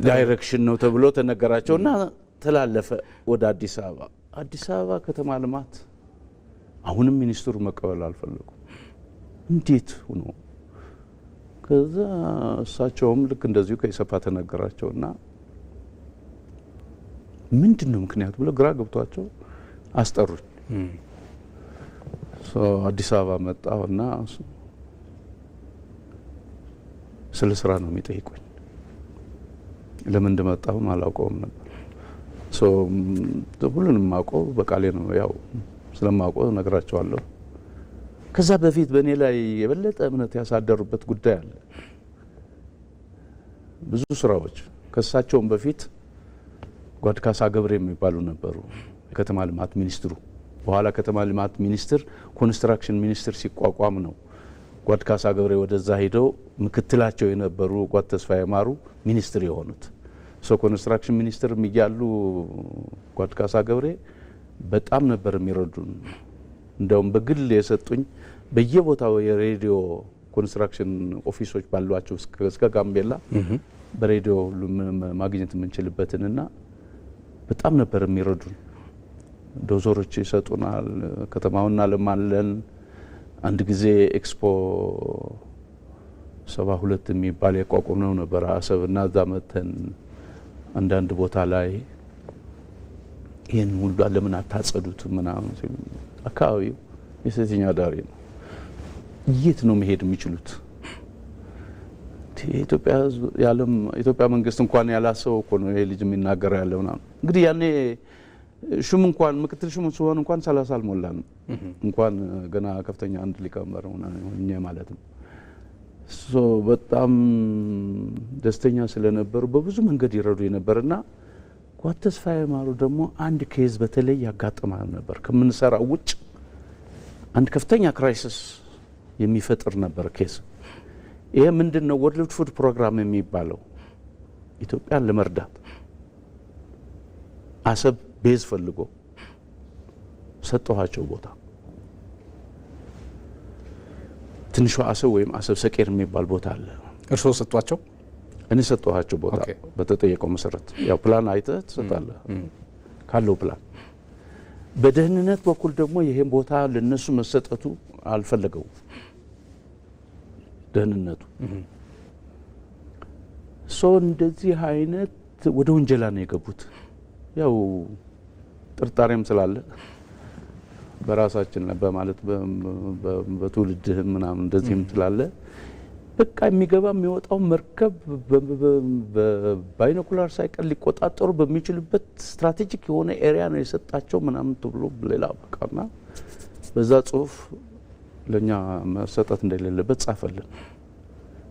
ዳይሬክሽን ነው ተብሎ ተነገራቸውና ተላለፈ ወደ አዲስ አበባ ከተማ ልማት አሁንም ሚኒስትሩ መቀበል አልፈለጉም እንዴት ሆኖ ከዛ እሳቸውም ልክ እንደዚሁ ከኢሰፓ ተነገራቸውና ምንድነው ምክንያቱ ብለው ግራ ገብቷቸው አስጠሩኝ አዲስ አበባ መጣሁና ስለ ስራ ነው የሚጠይቁኝ ለምን እንደመጣሁም አላውቀውም ነበር ሁሉንም ማውቀው በቃሌ ነው ያው ስለማውቀው ነግራቸዋለሁ ከዛ በፊት በእኔ ላይ የበለጠ እምነት ያሳደሩበት ጉዳይ አለ ብዙ ስራዎች ከሳቸውም በፊት ጓድ ካሳ ገብሬ የሚባሉ ነበሩ የከተማ ልማት ሚኒስትሩ በኋላ ከተማ ልማት ሚኒስትር ኮንስትራክሽን ሚኒስትር ሲቋቋም ነው ጓድ ካሳ ገብሬ ወደዛ ሄደው ምክትላቸው የነበሩ ጓድ ተስፋዬ ማሩ ሚኒስትር የሆኑት ኮንስትራክሽን ሚኒስትር እያሉ ጓድ ካሳ ገብሬ በጣም ነበር የሚረዱን እንደውም በግል የሰጡኝ በየቦታው የሬዲዮ ኮንስትራክሽን ኦፊሶች ባሏቸው እስከ ጋምቤላ በሬዲዮ ማግኘት የምንችልበትንና በጣም ነበር የሚረዱን ዶዘሮች ይሰጡናል ከተማውን እናለማለን አንድ ጊዜ ኤክስፖ 72 የሚባል ያቋቋምነው ነበር አሰብና እዛ መተን አንዳንድ ቦታ ላይ ይሄን ሁሉ ለምን አታጸዱት ምናምን አካባቢው የሴተኛ አዳሪ ነው የት ነው መሄድ የሚችሉት ኢትዮጵያ ያለም ኢትዮጵያ መንግስት እንኳን ያላሰው እኮ ነው ይሄ ልጅ የሚናገር ያለው ነው እንግዲህ ያኔ ሹም እንኳን ምክትል ሹም ሲሆን እንኳን 30 አልሞላንም እንኳን ገና ከፍተኛ አንድ ሊቀመንበር ሆነ ማለት ነው በጣም ደስተኛ ስለነበሩ በብዙ መንገድ ይረዱ የነበርና ጓድ ተስፋዬ ማሩ ደግሞ አንድ ኬዝ በተለይ ያጋጥማል ነበር ከምንሰራው ውጭ አንድ ከፍተኛ ክራይሲስ የሚፈጥር ነበር ኬዝ ይሄ ምንድነው ወርልድ ፉድ ፕሮግራም የሚባለው ኢትዮጵያን ለመርዳት አሰብ ቤዝ ፈልጎ ሰጠኋቸው ቦታ ትንሿ አሰብ ወይም አሰብ ሰቄር የሚባል ቦታ አለ እርሶ ሰጧቸው እኔ ሰጠኋቸው ቦታ በተጠየቀው መሰረት ያው ፕላን አይተህ ትሰጣለህ ካለው ፕላን በደህንነት በኩል ደግሞ ይሄን ቦታ ለነሱ መሰጠቱ አልፈለገው ደህንነቱ እንደዚህ አይነት ወደ ወንጀላ ነው የገቡት ያው ጥርጣሬም ስላለ በራሳችን በማለት በትውልድ ምናምን እንደዚህም ስላለ በቃ የሚገባ የሚወጣው መርከብ በባይኖኩላር ሳይቀር ሊቆጣጠሩ በሚችሉበት ስትራቴጂክ የሆነ ኤሪያ ነው የሰጣቸው ምናምን ተብሎ ሌላ በቃና በዛ ጽሁፍ ለኛ መሰጠት እንደሌለበት ጻፈልን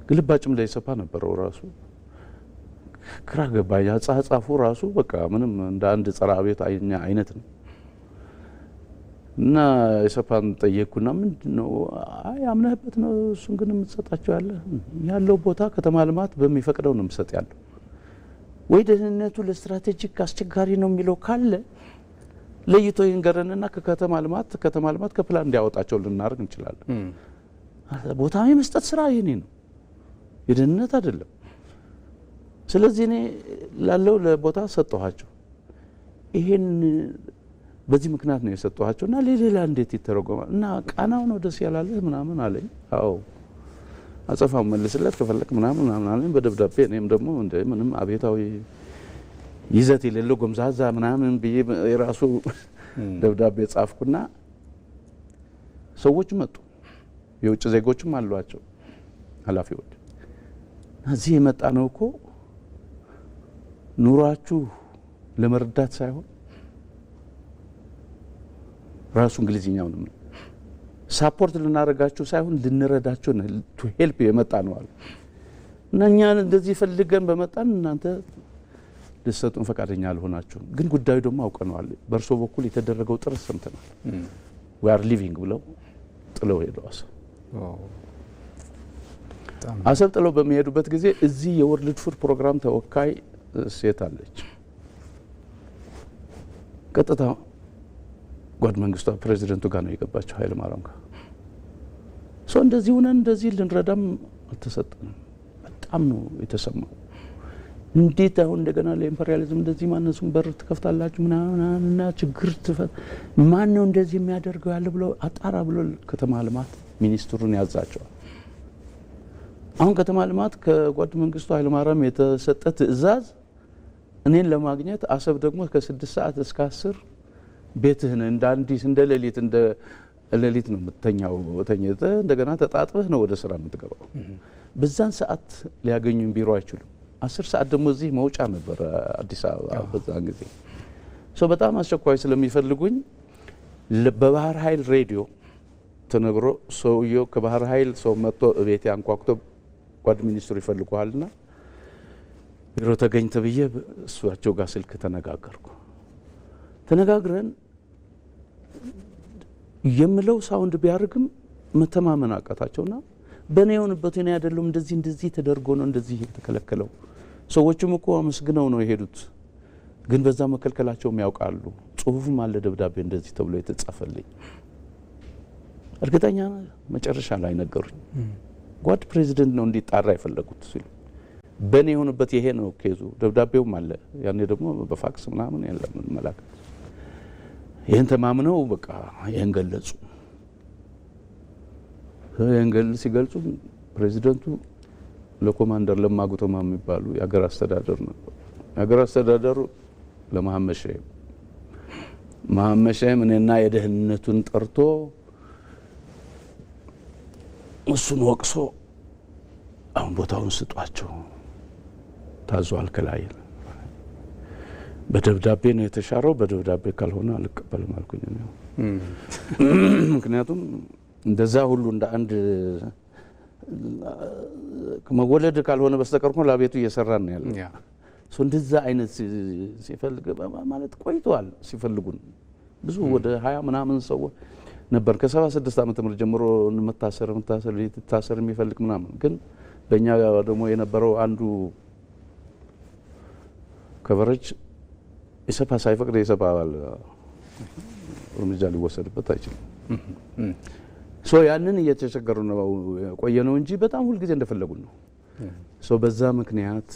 ግልባጭም ላይ ሰፋ ነበረው ራሱ ክራ ገባኝ አጻጻፉ ራሱ በቃ ምንም እንደ አንድ ጸራ ቤት አይነት ነው እና የሰፋን ጠየቁና ምንድነው አምነህበት ነው እሱን ግን የምትሰጣቸው ያለው ቦታ ከተማ ልማት በሚፈቅደው ነው የምሰጥ ያለው ወይ ደህንነቱ ለስትራቴጂክ አስቸጋሪ ነው የሚለው ካለ ለይቶ ይንገረንና ከተማ ልማት ከፕላን እንዲያወጣቸው ልናደርግ እንችላለን ቦታ የመስጠት ስራ የኔ ነው የደህንነት አይደለም ስለዚህ እኔ ላለው ለቦታ ሰጠኋቸው ይሄን በዚህ ምክንያት ነው የሰጠኋቸውና ሌላ እንዴት ይተረጎማል እና ቃናው ነው ደስ ያላለህ ምናምን አለኝ አዎ አጸፋው መልስለት ከፈለክ ምናምን አለኝ በደብዳቤ እኔም ደግሞ እንደ ምንም አቤታዊ ይዘት የሌለው ጎምዛዛ ምናምን ብዬ የራሱ ደብዳቤ ጻፍኩና ሰዎች መጡ የውጭ ዜጎችም አሏቸው ኃላፊዎች እዚህ የመጣ ነው እኮ ኑሯችሁ ለመርዳት ሳይሆን ራሱ እንግሊዝኛው ነው ሳፖርት ልናረጋችሁ ሳይሆን ልንረዳችሁ ነው ቱ ሄልፕ የመጣ ነው አሉ እና እኛ እንደዚህ ፈልገን በመጣን እናንተ ልትሰጡን ፈቃደኛ አልሆናችሁም፣ ግን ጉዳዩ ደግሞ አውቀነዋል፣ በእርሶ በኩል የተደረገው ጥረት ሰምተናል፣ we are living ብለው ጥለው ሄደው አሰብ ጥለው በሚሄዱበት ጊዜ እዚህ የወርልድ ፉድ ፕሮግራም ተወካይ ሴት አለች። ቀጥታ ጓድ መንግስቷ ፕሬዚደንቱ ጋር ነው የገባቸው፣ ኃይለ ማርያም ጋር ሰው እንደዚህ ሆነን እንደዚህ ልንረዳም አልተሰጠንም። በጣም ነው የተሰማው። እንዴት አሁን እንደገና ለኢምፔሪያሊዝም እንደዚህ ማነሱን በር ትከፍታላችሁ ምናምንና ችግር ማን ነው እንደዚህ የሚያደርገው ያለ ብሎ አጣራ ብሎ ከተማ ልማት ሚኒስትሩን ያዛቸዋል። አሁን ከተማ ልማት ከጓድ መንግስቱ ኃይለ ማርያም የተሰጠ ትዕዛዝ እኔን ለማግኘት አሰብ ደግሞ ከ6 ሰዓት እስከ 10 ቤትህ ነህ እንደ አንዲት እንደ ሌሊት ነው የምትተኛው። ተኝተህ እንደገና ተጣጥበህ ነው ወደ ስራ የምትገባው። በዛን ሰዓት ሊያገኙኝ ቢሮ አይችሉም። 10 ሰዓት ደግሞ እዚህ መውጫ ነበር አዲስ አበባ በዛን ጊዜ። በጣም አስቸኳይ ስለሚፈልጉኝ በባህር ኃይል ሬዲዮ ተነግሮ ሰውየው ከባህር ኃይል ሰው መጥቶ እቤት አንኳኩቶ ጓድ ሚኒስትሩ ይፈልጉሃልና ቢሮ ተገኝተ ብዬ እሷቸው ጋር ስልክ ተነጋግረን የምለው ሳውንድ ቢያርግም መተማመን አቃታቸውና በእኔ የሆነበት እኔ አይደለም እንደዚህ ተደርጎ ነው እንደዚህ የተከለከለው። ሰዎችም እኮ አመስግነው ነው የሄዱት፣ ግን በዛ መከልከላቸውም ያውቃሉ። ጽሁፍም አለ ደብዳቤ እንደዚህ ተብሎ የተጻፈልኝ። እርግጠኛ መጨረሻ ላይ ነገሩኝ። ጓድ ፕሬዚደንት ነው እንዲጣራ የፈለጉት ሲሉ በእኔ የሆነበት ይሄ ነው ኬዙ። ደብዳቤውም አለ። ያኔ ደግሞ በፋክስ ምናምን የለም መላክ። ይህን ተማምነው በቃ ይህን ገለጹ። ሲገልጹ ፕሬዚደንቱ ለኮማንደር ለማ ጉተማ የሚባሉ የሀገር አስተዳደር ነው። የሀገር አስተዳደሩ ለመሐመድ ሼህ እኔና የደህንነቱን ጠርቶ እሱን ወቅሶ አሁን ቦታውን ስጧቸው ታዟል ከላይ በደብዳቤ ነው የተሻረው። በደብዳቤ ካልሆነ አልቀበልም አልኩኝ ነው። ምክንያቱም እንደዛ ሁሉ እንደ አንድ መወለድ ካልሆነ በስተቀር እኮ ለቤቱ እየሰራን ነው ያለው። እንደዛ አይነት ሲፈልግ ማለት ቆይቷል። ሲፈልጉን ብዙ ወደ 20 ምናምን ሰው ነበር ከ76 ዓመተ ምህረት ጀምሮ መታሰር የሚፈልግ ምናምን። ግን በእኛ ደግሞ የነበረው አንዱ ከቨረጅ ኢሰፓ ሳይፈቅድ የኢሰፓ አባል እርምጃ ሊወሰድበት አይችልም። ያንን እየተቸገሩ ነው ቆየ ነው እንጂ በጣም ሁልጊዜ እንደፈለጉን ነው። በዛ ምክንያት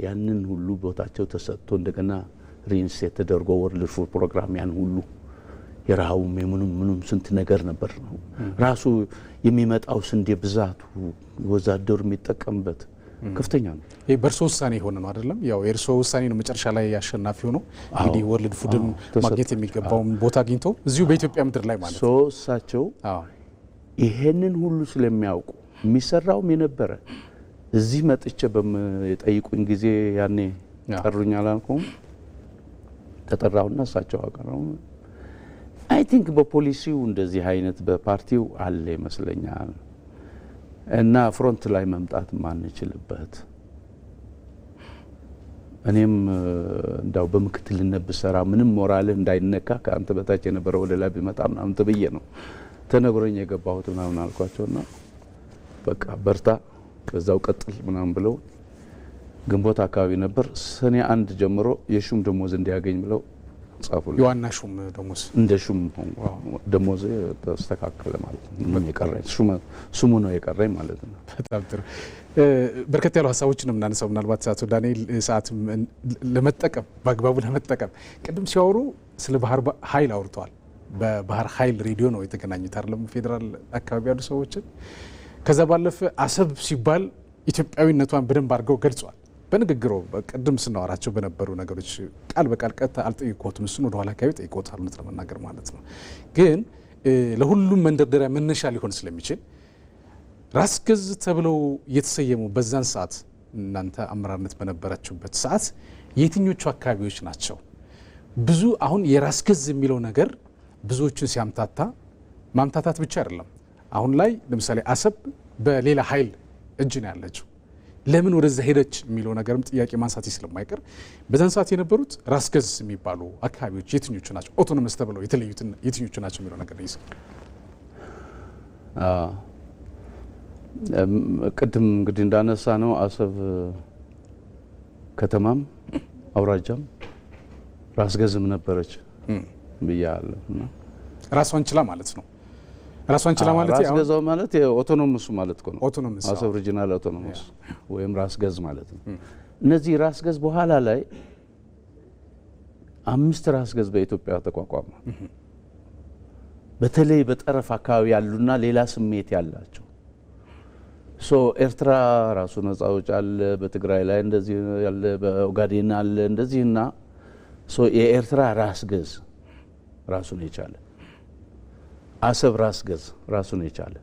ያንን ሁሉ ቦታቸው ተሰጥቶ እንደገና ሪኢንስቴት ተደርጎ ወርልድ ፉድ ፕሮግራም ያን ሁሉ የረሃቡም የምኑም ስንት ነገር ነበር ነው ራሱ የሚመጣው ስንዴ ብዛቱ ወዛደሩ የሚጠቀምበት ከፍተኛ ነው። ይሄ በእርሶ ውሳኔ የሆነ ነው አይደለም? ያው የእርሶ ውሳኔ ነው መጨረሻ ላይ አሸናፊ ሆኖ እንግዲህ ወርልድ ፉድም ማግኘት የሚገባውን ቦታ አግኝቶ እዚሁ በኢትዮጵያ ምድር ላይ ማለት ነው። እሳቸው ይሄንን ሁሉ ስለሚያውቁ የሚሰራውም የነበረ እዚህ መጥቼ በሚጠይቁኝ ጊዜ ያኔ ጠሩኝ አላልኩም? ተጠራውና እሳቸው አቀረቡ። አይ ቲንክ በፖሊሲው እንደዚህ አይነት በፓርቲው አለ ይመስለኛል እና ፍሮንት ላይ መምጣት ማንችልበት እኔም እንዳው በምክትልነት ብሰራ ምንም ሞራልህ እንዳይነካ ከአንተ በታች የነበረው ወደ ላይ ቢመጣ ምናምን ተብዬ ነው ተነግሮኝ የገባሁት ምናምን አልኳቸውና በቃ በርታ በዛው ቀጥል ምናምን ብለው ግንቦት አካባቢ ነበር ሰኔ 1 ጀምሮ የሹም ደሞዝ እንዲያገኝ ብለው ጻፉልኝ። የዋና ሹም ደሞዝ እንደ ሹም ደሞዝ ተስተካከለ ማለት ነው። ምን የቀረኝ ስሙ ነው የቀረኝ ማለት ነው። በጣም ጥሩ። በርከት ያሉ ሀሳቦችን የምናነሳው ምናልባት አቶ ዳንኤል ሰዓት ለመጠቀም በአግባቡ ለመጠቀም ቅድም ሲያወሩ ስለ ባህር ኃይል አውርተዋል። በባህር ኃይል ሬዲዮ ነው የተገናኙት አይደለም? ፌዴራል አካባቢ ያሉ ሰዎችን ከዛ ባለፈ አሰብ ሲባል ኢትዮጵያዊነቷን በደንብ አድርገው ገልጿል። በንግግሩ ቅድም ስናወራቸው በነበሩ ነገሮች ቃል በቃል ቀጥታ አልጠይቆትም። እሱን ወደ ኋላ አካባቢ ጠይቆታል እውነት ለመናገር ማለት ነው። ግን ለሁሉም መንደርደሪያ መነሻ ሊሆን ስለሚችል ራስ ገዝ ተብለው የተሰየሙ በዛን ሰዓት እናንተ አመራርነት በነበራችሁበት ሰዓት የትኞቹ አካባቢዎች ናቸው? ብዙ አሁን የራስ ገዝ የሚለው ነገር ብዙዎችን ሲያምታታ ማምታታት ብቻ አይደለም። አሁን ላይ ለምሳሌ አሰብ በሌላ ኃይል እጅ ነው ያለችው። ለምን ወደዛ ሄደች የሚለው ነገርም ጥያቄ ማንሳት ስለማይቀር በዛን ሰዓት የነበሩት ራስ ገዝ የሚባሉ አካባቢዎች የትኞቹ ናቸው? ኦቶኖመስ ተብለው የተለዩት የትኞቹ ናቸው የሚለው ነገር ነው። ቅድም እንግዲህ እንዳነሳ ነው አሰብ ከተማም አውራጃም ራስ ገዝም ነበረች ብያለሁ እና ራሷን ችላ ማለት ነው። ራሷን ችላ ማለት ራስ ገዛው ማለት የኦቶኖመስ ማለት ነው። ኦቶኖመስ አሰብ ሪጂናል ኦቶኖመስ ወይም ራስ ገዝ ማለት ነው። እነዚህ ራስ ገዝ በኋላ ላይ 5 ራስ ገዝ በኢትዮጵያ ተቋቋመ። በተለይ በጠረፍ አካባቢ ያሉና ሌላ ስሜት ያላቸው ኤርትራ ራሱ ነጻ አውጪ አለ፣ በትግራይ ላይ እንደዚህ ያለ፣ በኦጋዴን አለ እንደዚህና የኤርትራ ራስ ገዝ ራሱን የቻለ፣ አሰብ ራስ ገዝ ራሱን የቻለ፣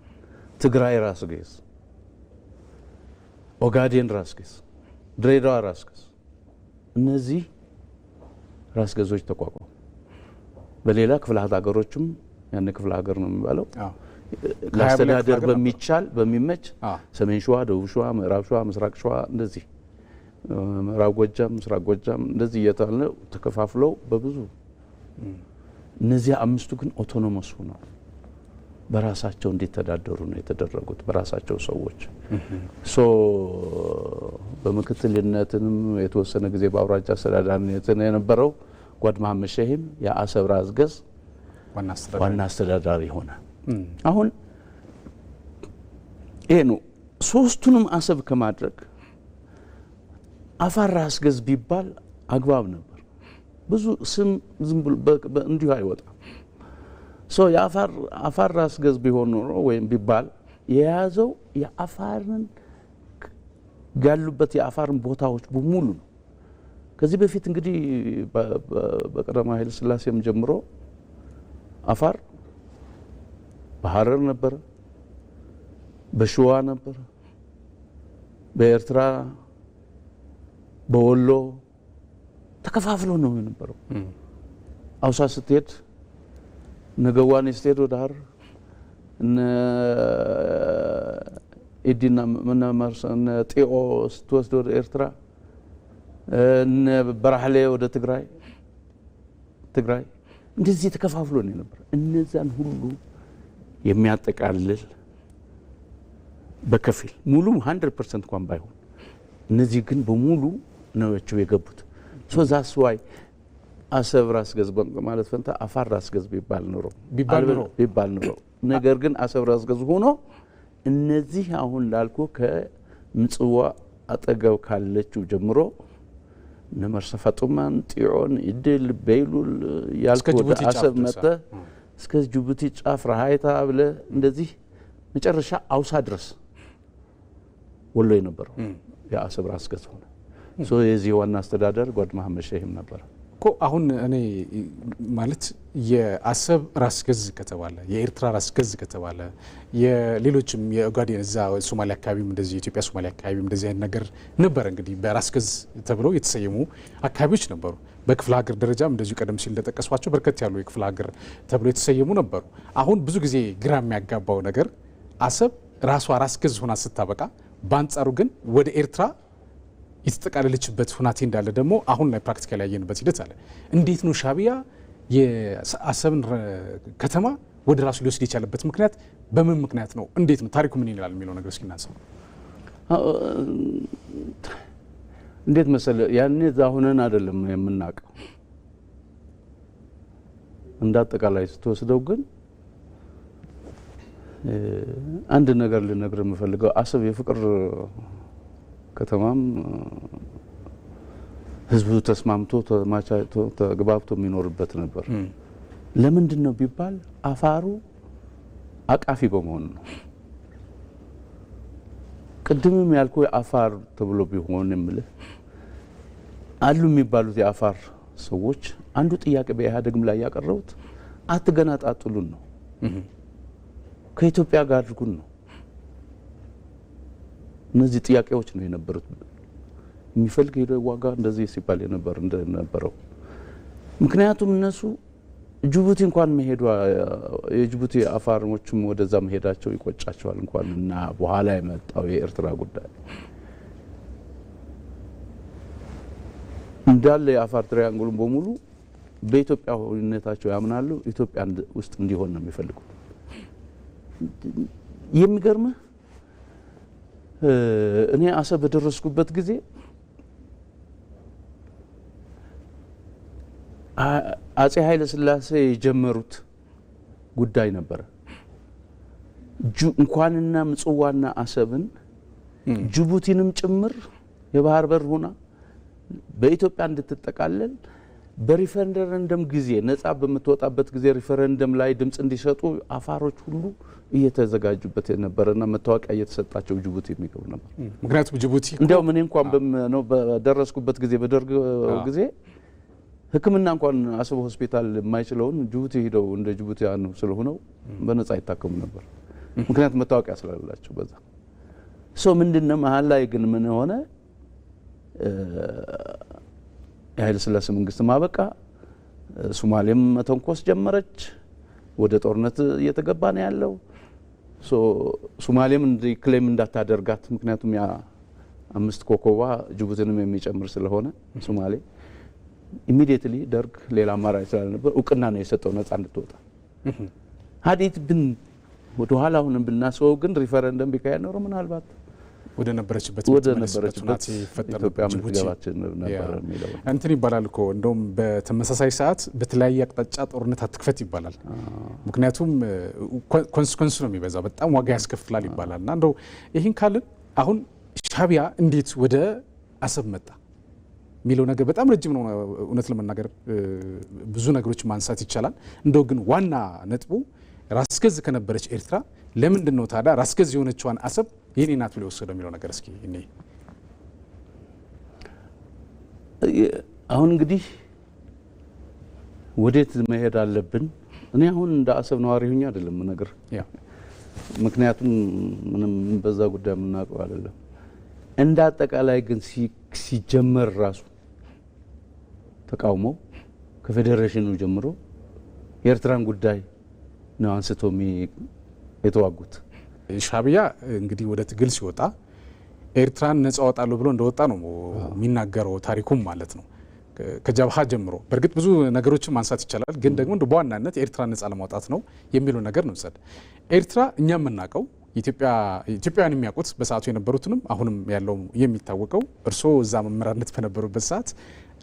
ትግራይ ራስ ገዝ፣ ኦጋዴን ራስ ገዝ፣ ድሬዳዋ ራስ ገዝ፣ እነዚህ ራስ ገዞች ተቋቋሙ። በሌላ ክፍለ ሀገሮችም ያን ክፍለ ሀገር ነው የሚባለው ለአስተዳደር በሚቻል በሚመች ሰሜን ሸዋ፣ ደቡብ ሸዋ፣ ምዕራብ ሸዋ፣ ምስራቅ ሸዋ እንደዚህ ምዕራብ ጎጃም፣ ምስራቅ ጎጃም እንደዚህ እየተባለ ተከፋፍለው በብዙ እነዚህ 5ቱ ግን ኦቶኖመስ ሆነው በራሳቸው እንዲተዳደሩ ነው የተደረጉት በራሳቸው ሰዎች። በምክትልነትም የተወሰነ ጊዜ በአውራጃ አስተዳዳሪነት የነበረው ጓድ መሐመድ ሸሂም የአሰብ ራስ ገዝ ዋና አስተዳዳሪ ሆነ። አሁን ይሄ ነው 3ቱንም አሰብ ከማድረግ አፋር ራስ ገዝ ቢባል አግባብ ነበር። ብዙ ስም ዝም ብሎ እንዲሁ አይወጣም። የአፋር ራስ ገዝ ቢሆን ኖሮ ወይም ቢባል የያዘው የአፋርን ያሉበት የአፋርን ቦታዎች በሙሉ ነው። ከዚህ በፊት እንግዲህ በቀዳማዊ ኃይለ ሥላሴም ጀምሮ አፋር በሐረር ነበረ፣ በሸዋ ነበረ፣ በኤርትራ በወሎ ተከፋፍሎ ነው የነበረው። አውሳ ስትሄድ ነገዋኔ ስትሄድ ወደ ሐረር እነ ኢዲና እነ ጤኦ ስትወስድ ወደ ኤርትራ እነ በራህሌ ወደ ትግራይ እንደዚህ ተከፋፍሎ ነው የነበረው። እነዛን ሁሉ የሚያጠቃልል በከፊል ሙሉ 100% እንኳን ባይሆን እነዚህ ግን በሙሉ ነው የገቡት። ዛስ ዋይ አሰብ ራስ ገዝ ማለት ፈንታ አፋር ራስ ገዝ ቢባል ኖሮ ነገር ግን አሰብ ራስ ገዝ ሆኖ እነዚህ አሁን ላልኩ ከምጽዋ አጠገብ ካለችው ጀምሮ ነመርሰ ፈጡማን፣ ጢዖን፣ ኢድል፣ በይሉል ያልኩ ወደ አሰብ መጣ እስከ ጅቡቲ ጫፍ ራሃይታ ብለ እንደዚህ መጨረሻ አውሳ ድረስ ወሎ የነበረው የአሰብ ራስ ገዝ ሆነ። የዚህ ዋና አስተዳደር ጓድ መሐመድ ሸሂም ነበር እኮ። አሁን እኔ ማለት የአሰብ ራስ ገዝ ከተባለ የኤርትራ ራስ ገዝ ከተባለ የሌሎችም የኦጋዴን እዛ ሶማሊያ አካባቢም እንደዚህ የኢትዮጵያ ሶማሊያ አካባቢም እንደዚህ አይነት ነገር ነበር። እንግዲህ በራስ ገዝ ተብለው የተሰየሙ አካባቢዎች ነበሩ። በክፍለ ሀገር ደረጃም እንደዚሁ ቀደም ሲል እንደጠቀስኳቸው በርከት ያሉ የክፍለ ሀገር ተብለው የተሰየሙ ነበሩ። አሁን ብዙ ጊዜ ግራ የሚያጋባው ነገር አሰብ ራሷ ራስ ገዝ ሆና ስታበቃ፣ በአንጻሩ ግን ወደ ኤርትራ የተጠቃለለችበት ሁናቴ እንዳለ ደግሞ አሁን ላይ ፕራክቲካሊ ያየንበት ሂደት አለ። እንዴት ነው ሻዕቢያ የአሰብን ከተማ ወደ ራሱ ሊወስድ የቻለበት ምክንያት በምን ምክንያት ነው? እንዴት ነው? ታሪኩ ምን ይላል የሚለው ነገር እስኪ እናንሳው። እንዴት መሰለ ያኔ እዛ ሆነን አይደለም የምናውቀው። እንዳጠቃላይ ስትወስደው ግን አንድ ነገር ልነግር የምፈልገው አሰብ የፍቅር ከተማም ህዝቡ ተስማምቶ ተማቻቶ ተግባብቶ የሚኖርበት ነበር። ለምንድን ነው ቢባል አፋሩ አቃፊ በመሆኑ ነው። ቅድምም ያልኩ የአፋር ተብሎ ቢሆን የምልህ አሉ የሚባሉት የአፋር ሰዎች አንዱ ጥያቄ በኢህአዴግም ላይ ያቀረቡት አትገነጣጥሉን ነው፣ ከኢትዮጵያ ጋር አድርጉን ነው። እነዚህ ጥያቄዎች ነው የነበሩት። የሚፈልግ ሄዶ ዋጋ እንደዚህ ሲባል እንደነበረው ምክንያቱም እነሱ ጅቡቲ እንኳን መሄዷ የጅቡቲ አፋሮችም ወደዛ መሄዳቸው ይቆጫቸዋል እንኳን እና በኋላ የመጣው የኤርትራ ጉዳይ እንዳለ የአፋር ትሪያንግሉን በሙሉ በኢትዮጵያዊነታቸው ያምናሉ። ኢትዮጵያ ውስጥ እንዲሆን ነው የሚፈልጉት። የሚገርምህ እኔ አሰብ በደረስኩበት ጊዜ አጼ ኃይለ ሥላሴ የጀመሩት ጉዳይ ነበረ። እንኳንና ምጽዋና አሰብን ጅቡቲንም ጭምር የባህር በር ሆና በኢትዮጵያ እንድትጠቃለል በሪፈረንደም ጊዜ ነጻ በምትወጣበት ጊዜ ሪፈረንደም ላይ ድምጽ እንዲሰጡ አፋሮች ሁሉ እየተዘጋጁበት የነበረና መታወቂያ እየተሰጣቸው ጅቡቲ የሚገቡ ነበር። ምክንያቱም ጅቡቲ እንዲያው ምን እንኳን በደረስኩበት ጊዜ በደርግ ጊዜ ሕክምና እንኳን አሰብ ሆስፒታል የማይችለውን ጅቡቲ ሄደው እንደ ጅቡቲያኑ ስለሆነው በነጻ ይታከሙ ነበር። ምክንያቱም መታወቂያ ስላላቸው በዛ ሰው ምንድነው መሀል ላይ ግን ምን ሆነ? የኃይለ ሥላሴ መንግስት ማበቃ፣ ሶማሌም መተንኮስ ጀመረች። ወደ ጦርነት እየተገባ ነው ያለው። ሶማሌም ክሌም እንዳታደርጋት፣ ምክንያቱም ያ 5 ኮከቧ ጅቡቲንም የሚጨምር ስለሆነ ሶማሌ ኢሚዲየትሊ ደርግ ሌላ አማራጭ ስላልነበር እውቅና ነው የሰጠው ነጻ እንድትወጣ። ሀዲት ብን ወደ ኋላ አሁንም ብናስበው ግን ሪፈረንደም ቢካሄድ ኖሮ ምናልባት ወደ ነበረችበት ኢትዮጵያ ምትገባችን ነበር የሚለው እንትን ይባላል እኮ። እንደውም በተመሳሳይ ሰዓት በተለያየ አቅጣጫ ጦርነት አትክፈት ይባላል። ምክንያቱም ኮንስኮንስ ነው የሚበዛው፣ በጣም ዋጋ ያስከፍላል ይባላል። እና እንደው ይህን ካልን አሁን ሻዕቢያ እንዴት ወደ አሰብ መጣ የሚለው ነገር በጣም ረጅም ነው። እውነት ለመናገር ብዙ ነገሮች ማንሳት ይቻላል። እንደው ግን ዋና ነጥቡ ራስ ገዝ ከነበረች ኤርትራ ለምንድን ነው ታዲያ ራስ ገዝ የሆነችዋን አሰብ የኔ ናት ብሎ ወሰደው የሚለው ነገር እስኪ እኔ አሁን እንግዲህ ወዴት መሄድ አለብን? እኔ አሁን እንደ አሰብ ነዋሪ ሆኜ አይደለም ነገር ምክንያቱም ምንም በዛ ጉዳይ የምናውቀው አይደለም። እንደ አጠቃላይ ግን ሲጀመር ራሱ ተቃውሞ ከፌዴሬሽኑ ጀምሮ የኤርትራን ጉዳይ ነው አንስቶ የተዋጉት። ሻዕቢያ እንግዲህ ወደ ትግል ሲወጣ ኤርትራን ነጻ አወጣለሁ ብሎ እንደወጣ ነው የሚናገረው ታሪኩም ማለት ነው። ከጀብሃ ጀምሮ በእርግጥ ብዙ ነገሮችን ማንሳት ይቻላል፣ ግን ደግሞ በዋናነት ኤርትራን ነጻ ለማውጣት ነው የሚለው ነገር ነው። ኤርትራ እኛ የምናውቀው ኢትዮጵያውያን የሚያውቁት በሰዓቱ የነበሩትንም አሁንም ያለው የሚታወቀው እርስዎ እዛ መምህራነት በነበሩበት ሰዓት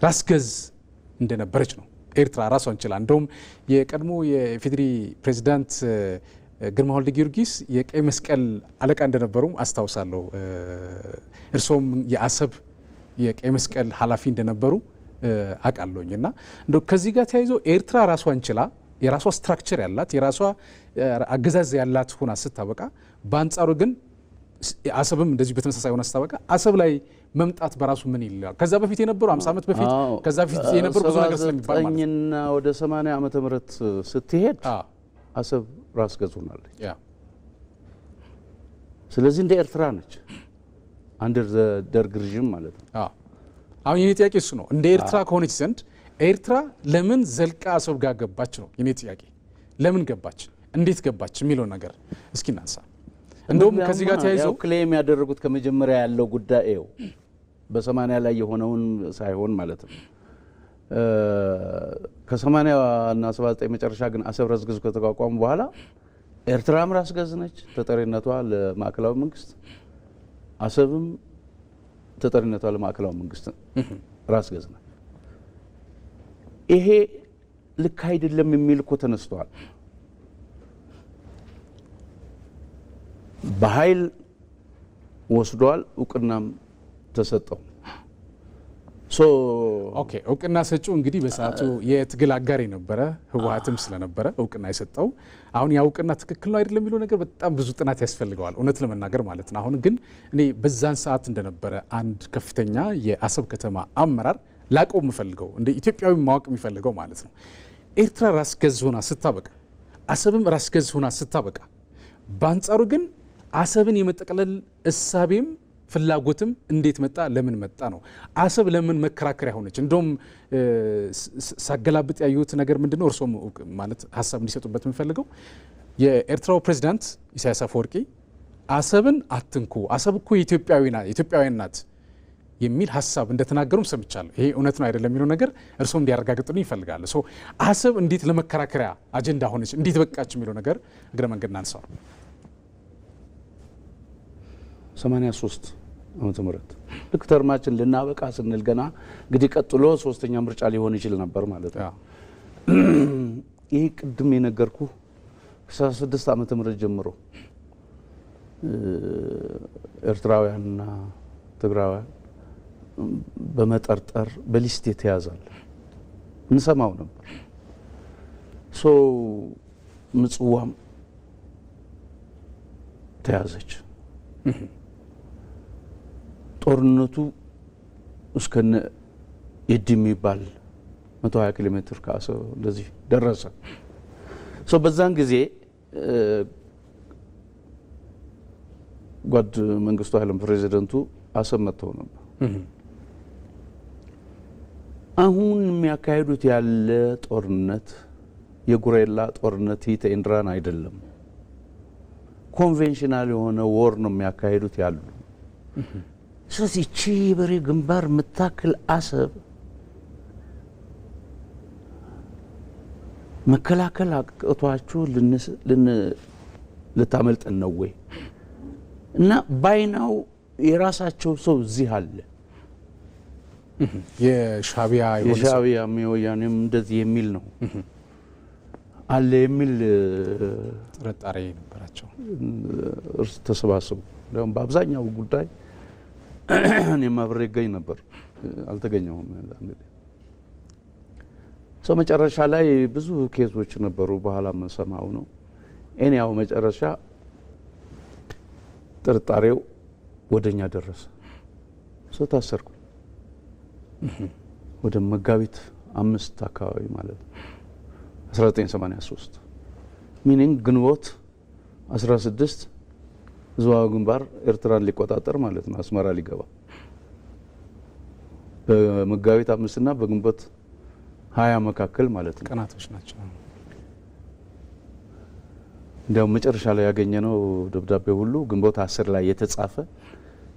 ራስ ገዝ እንደነበረች ነው። ኤርትራ ራሷን ችላ እንደውም የቀድሞ የኢፌዴሪ ፕሬዚዳንት ግርማ ወልደ ጊዮርጊስ የቀይ መስቀል አለቃ እንደነበሩ አስታውሳለሁ። እርስዎም የአሰብ የቀይ መስቀል ኃላፊ እንደነበሩ አውቃለሁኝ። እና እንደው ከዚህ ጋር ተያይዞ ኤርትራ ራሷን ችላ የራሷ ስትራክቸር ያላት የራሷ አገዛዝ ያላት ሆና ስታበቃ፣ በአንጻሩ ግን አሰብም እንደዚህ በተመሳሳይ ሆና ስታበቃ አሰብ ላይ መምጣት በራሱ ምን ይላል? ከዛ በፊት የነበሩ 50 ዓመት በፊት ከዛ በፊት የነበሩ ብዙ ነገር ስለሚባል ማለት ነው። እና ወደ 80 ዓመተ ምህረት ስትሄድ አሰብ ራስ ገዝ ሆናለች። ስለዚህ እንደ ኤርትራ ነች አንደር ደርግ ሪጅም ማለት ነው። አሁን የኔ ጥያቄ እሱ ነው። እንደ ኤርትራ ከሆነች ዘንድ ኤርትራ ለምን ዘልቃ አሰብ ጋር ገባች ነው የኔ ጥያቄ። ለምን ገባች፣ እንዴት ገባች የሚለው ነገር እስኪ እናንሳ። እንደውም ከዚህ ጋር ተያይዘው ክሌም ያደረጉት ከመጀመሪያ ያለው ጉዳይ ነው በ80 ላይ የሆነውን ሳይሆን ማለት ነው። ከ80 እና 79 መጨረሻ ግን አሰብ ራስ ገዝ ከተቋቋሙ በኋላ ኤርትራም ራስ ገዝ ነች፣ ተጠሪነቷ ለማዕከላዊ መንግስት፣ አሰብም ተጠሪነቷ ለማዕከላዊ መንግስት ራስ ገዝ ነች። ይሄ ልክ አይደለም የሚል እኮ ተነስተዋል። በኃይል ወስዷል፣ እውቅናም ተሰጠው። ኦኬ እውቅና ሰጪው እንግዲህ በሰዓቱ የትግል አጋር የነበረ ህወሓትም ስለነበረ እውቅና የሰጠው። አሁን ያ እውቅና ትክክል ነው አይደለም የሚለው ነገር በጣም ብዙ ጥናት ያስፈልገዋል እውነት ለመናገር ማለት ነው። አሁን ግን እኔ በዛን ሰዓት እንደነበረ አንድ ከፍተኛ የአሰብ ከተማ አመራር ላቀው የምፈልገው እንደ ኢትዮጵያዊ ማወቅ የሚፈልገው ማለት ነው ኤርትራ ራስ ገዝ ሆና ስታበቃ፣ አሰብም ራስ ገዝ ሆና ስታበቃ፣ በአንጻሩ ግን አሰብን የመጠቅለል እሳቤም ፍላጎትም እንዴት መጣ፣ ለምን መጣ ነው። አሰብ ለምን መከራከሪያ ሆነች? እንደውም ሳገላብጥ ያዩት ነገር ምንድነው? እርሶም ማለት ሀሳብ እንዲሰጡበት የምፈልገው የኤርትራው ፕሬዚዳንት ኢሳያስ አፈወርቂ አሰብን አትንኩ፣ አሰብ እኮ የኢትዮጵያውያን ናት፣ የሚል ሀሳብ እንደተናገሩም ሰምቻለሁ። ይሄ እውነት ነው አይደለም የሚለው ነገር እርስዎም እንዲያረጋግጡልኝ ይፈልጋሉ። አሰብ እንዴት ለመከራከሪያ አጀንዳ ሆነች፣ እንዴት በቃች የሚለው ነገር እግረ መንገድ እናንሳው። 83 ዓመተ ምህረት ልክ ተርማችን ልናበቃ ስንል ገና እንግዲህ ቀጥሎ ሶስተኛ ምርጫ ሊሆን ይችል ነበር ማለት ነው። ይህ ቅድም የነገርኩ 16 ዓመተ ምህረት ጀምሮ ኤርትራውያንና ትግራውያን በመጠርጠር በሊስት የተያዛል እንሰማው ነበር። ምጽዋም ተያዘች። ጦርነቱ እስከነ ኤዲ የሚባል 120 ኪሎ ሜትር ከአሰብ እንደዚህ ደረሰ። በዛን ጊዜ ጓድ መንግስቱ ኃይለም ፕሬዚደንቱ አሰብ መጥተው ነበር። አሁን የሚያካሂዱት ያለ ጦርነት የጉሬላ ጦርነት ሂት ኤንድ ራን አይደለም፣ ኮንቬንሽናል የሆነ ወር ነው የሚያካሂዱት ያሉ። ስለዚህ እቺ በሬ ግንባር የምታክል አሰብ መከላከል አቅቷችሁ ልታመልጠን ነው ወይ? እና ባይናው የራሳቸው ሰው እዚህ አለ፣ የሻቢያ ወያኔም እንደዚህ የሚል ነው አለ የሚል ጥርጣሬ ነበራቸው። እርስ ተሰባስቡ እንደውም በአብዛኛው ጉዳይ እኔም አብሬ እገኝ ነበር፣ አልተገኘሁም። መጨረሻ ላይ ብዙ ኬዞች ነበሩ፣ በኋላ መሰማው ነው። ያው መጨረሻ ጥርጣሬው ወደኛ ደረሰ። ታሰርኩ ወደ መጋቢት 5 አካባቢ ማለት ነው 1983 ሚኒንግ ግንቦት 16 ህዝባዊ ግንባር ኤርትራን ሊቆጣጠር ማለት ነው፣ አስመራ ሊገባ በመጋቢት 5 እና በግንቦት 20 መካከል ማለት ነው። ቀናቶች ናቸው። እንዲያውም መጨረሻ ላይ ያገኘነው ደብዳቤ ሁሉ ግንቦት 10 ላይ የተጻፈ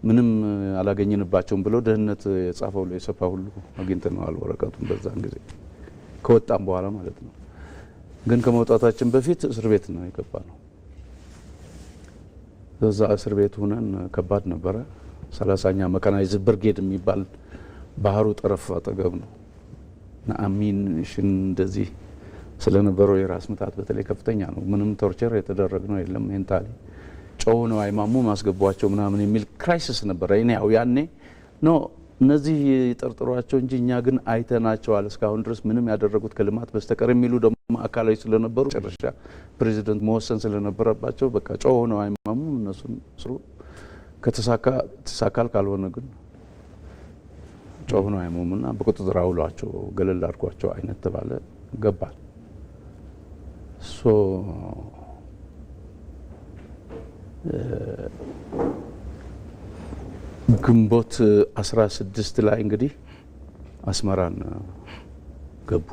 ምንም አላገኘንባቸውም ብሎ ደህንነት የጻፈው ለኢሰፓ ሁሉ አግኝተነዋል ወረቀቱን በዛን ጊዜ ከወጣም በኋላ ማለት ነው። ግን ከመውጣታችን በፊት እስር ቤት ነው የገባ ነው። እዛ እስር ቤት ሆነን ከባድ ነበረ። 30ኛ መካናይዝድ ብርጌድ የሚባል ባህሩ ጠረፍ አጠገብ ነው እና አሚኒሽን እንደዚህ ስለነበረው የራስ ምታት በተለይ ከፍተኛ ነው። ምንም ቶርቸር የተደረግነው የለም። ሜንታሊ ጨው ነው አይማሙ ማስገቧቸው ምናምን የሚል ክራይሲስ ነበረ። ያው ያኔ ኖ እነዚህ ይጠርጥሯቸው እንጂ እኛ ግን አይተናቸዋል እስካሁን ድረስ ምንም ያደረጉት ከልማት በስተቀር የሚሉ ደግሞ አካላዊ ስለነበሩ ጨረሻ ፕሬዚደንት መወሰን ስለነበረባቸው በቃ ጨው ነው አይማሙ እነሱን ስሩ ከተሳካል ካልሆነ ግን ጨው ነው አይማሙና በቁጥጥር አውሏቸው ገለል አድርጓቸው አይነት ተባለ። ገባል ግንቦት 16 ላይ እንግዲህ አስመራን ገቡ።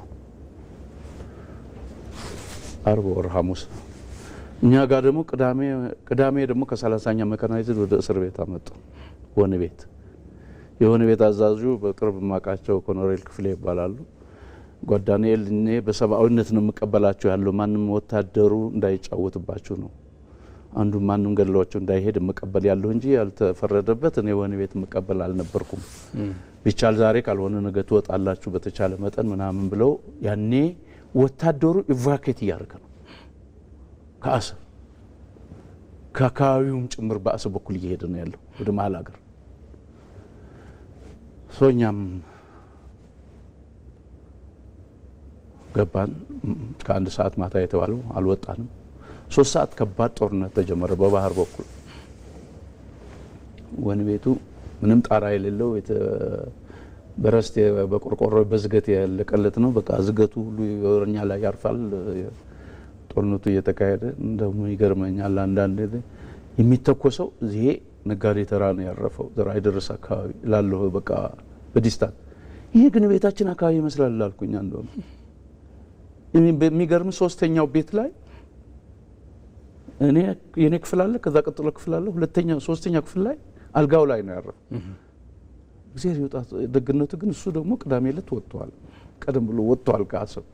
አርብ ወር ሐሙስ እኛ ጋር ደግሞ ቅዳሜ ደግሞ ከ30ኛ መካናይዝድ ወደ እስር ቤት አመጡ። ወህኒ ቤት የወህኒ ቤት አዛዡ በቅርብ ማቃቸው ኮሎኔል ክፍሌ ይባላሉ። ጓዳኔል እኔ በሰብአዊነት ነው የምቀበላችሁ ያለው ማንም ወታደሩ እንዳይጫወትባችሁ ነው አንዱ ማንም ገድሏቸው እንዳይሄድ መቀበል ያለው እንጂ ያልተፈረደበት እኔ ወህኒ ቤት መቀበል አልነበርኩም። ቢቻል ዛሬ ካልሆነ ነገ ትወጣላችሁ በተቻለ መጠን ምናምን ብለው ያኔ ወታደሩ ኢቫኬት እያደረገ ነው ከአሰብ ከአካባቢውም ጭምር በአሰብ በኩል እየሄደ ነው ያለው ወደ መሀል ሀገር። እኛም ገባን። ከአንድ ሰዓት ማታ የተባለው አልወጣንም። 3 ሰዓት ከባድ ጦርነት ተጀመረ በባህር በኩል። ወህኒ ቤቱ ምንም ጣራ የሌለው በረስት በቆርቆሮ በዝገት ያለቀለት ነው። በቃ ዝገቱ ሁሉ ወረኛ ላይ ያርፋል። ጦርነቱ እየተካሄደ እንደውም ይገርመኛል አንዳንድ የሚተኮሰው እዚህ ነጋዴ ተራ ነው ያረፈው ዘራይ ድረስ አካባቢ ላለው በቃ በዲስታንስ ይሄ ግን ቤታችን አካባቢ ይመስላል ላልኩኝ እንደውም በሚገርም 3ኛው ቤት ላይ የኔ ክፍል አለ፣ ከዛ ቀጥሎ ክፍል አለ፣ 2ኛው 3ኛው ክፍል ላይ አልጋው ላይ ነው ያረፈው። እግዚአብሔር ይወጣ። ደግነቱ ግን እሱ ደግሞ ቅዳሜ ዕለት ወጥቷል፣ ቀደም ብሎ ወጥቷል ከአሰብ።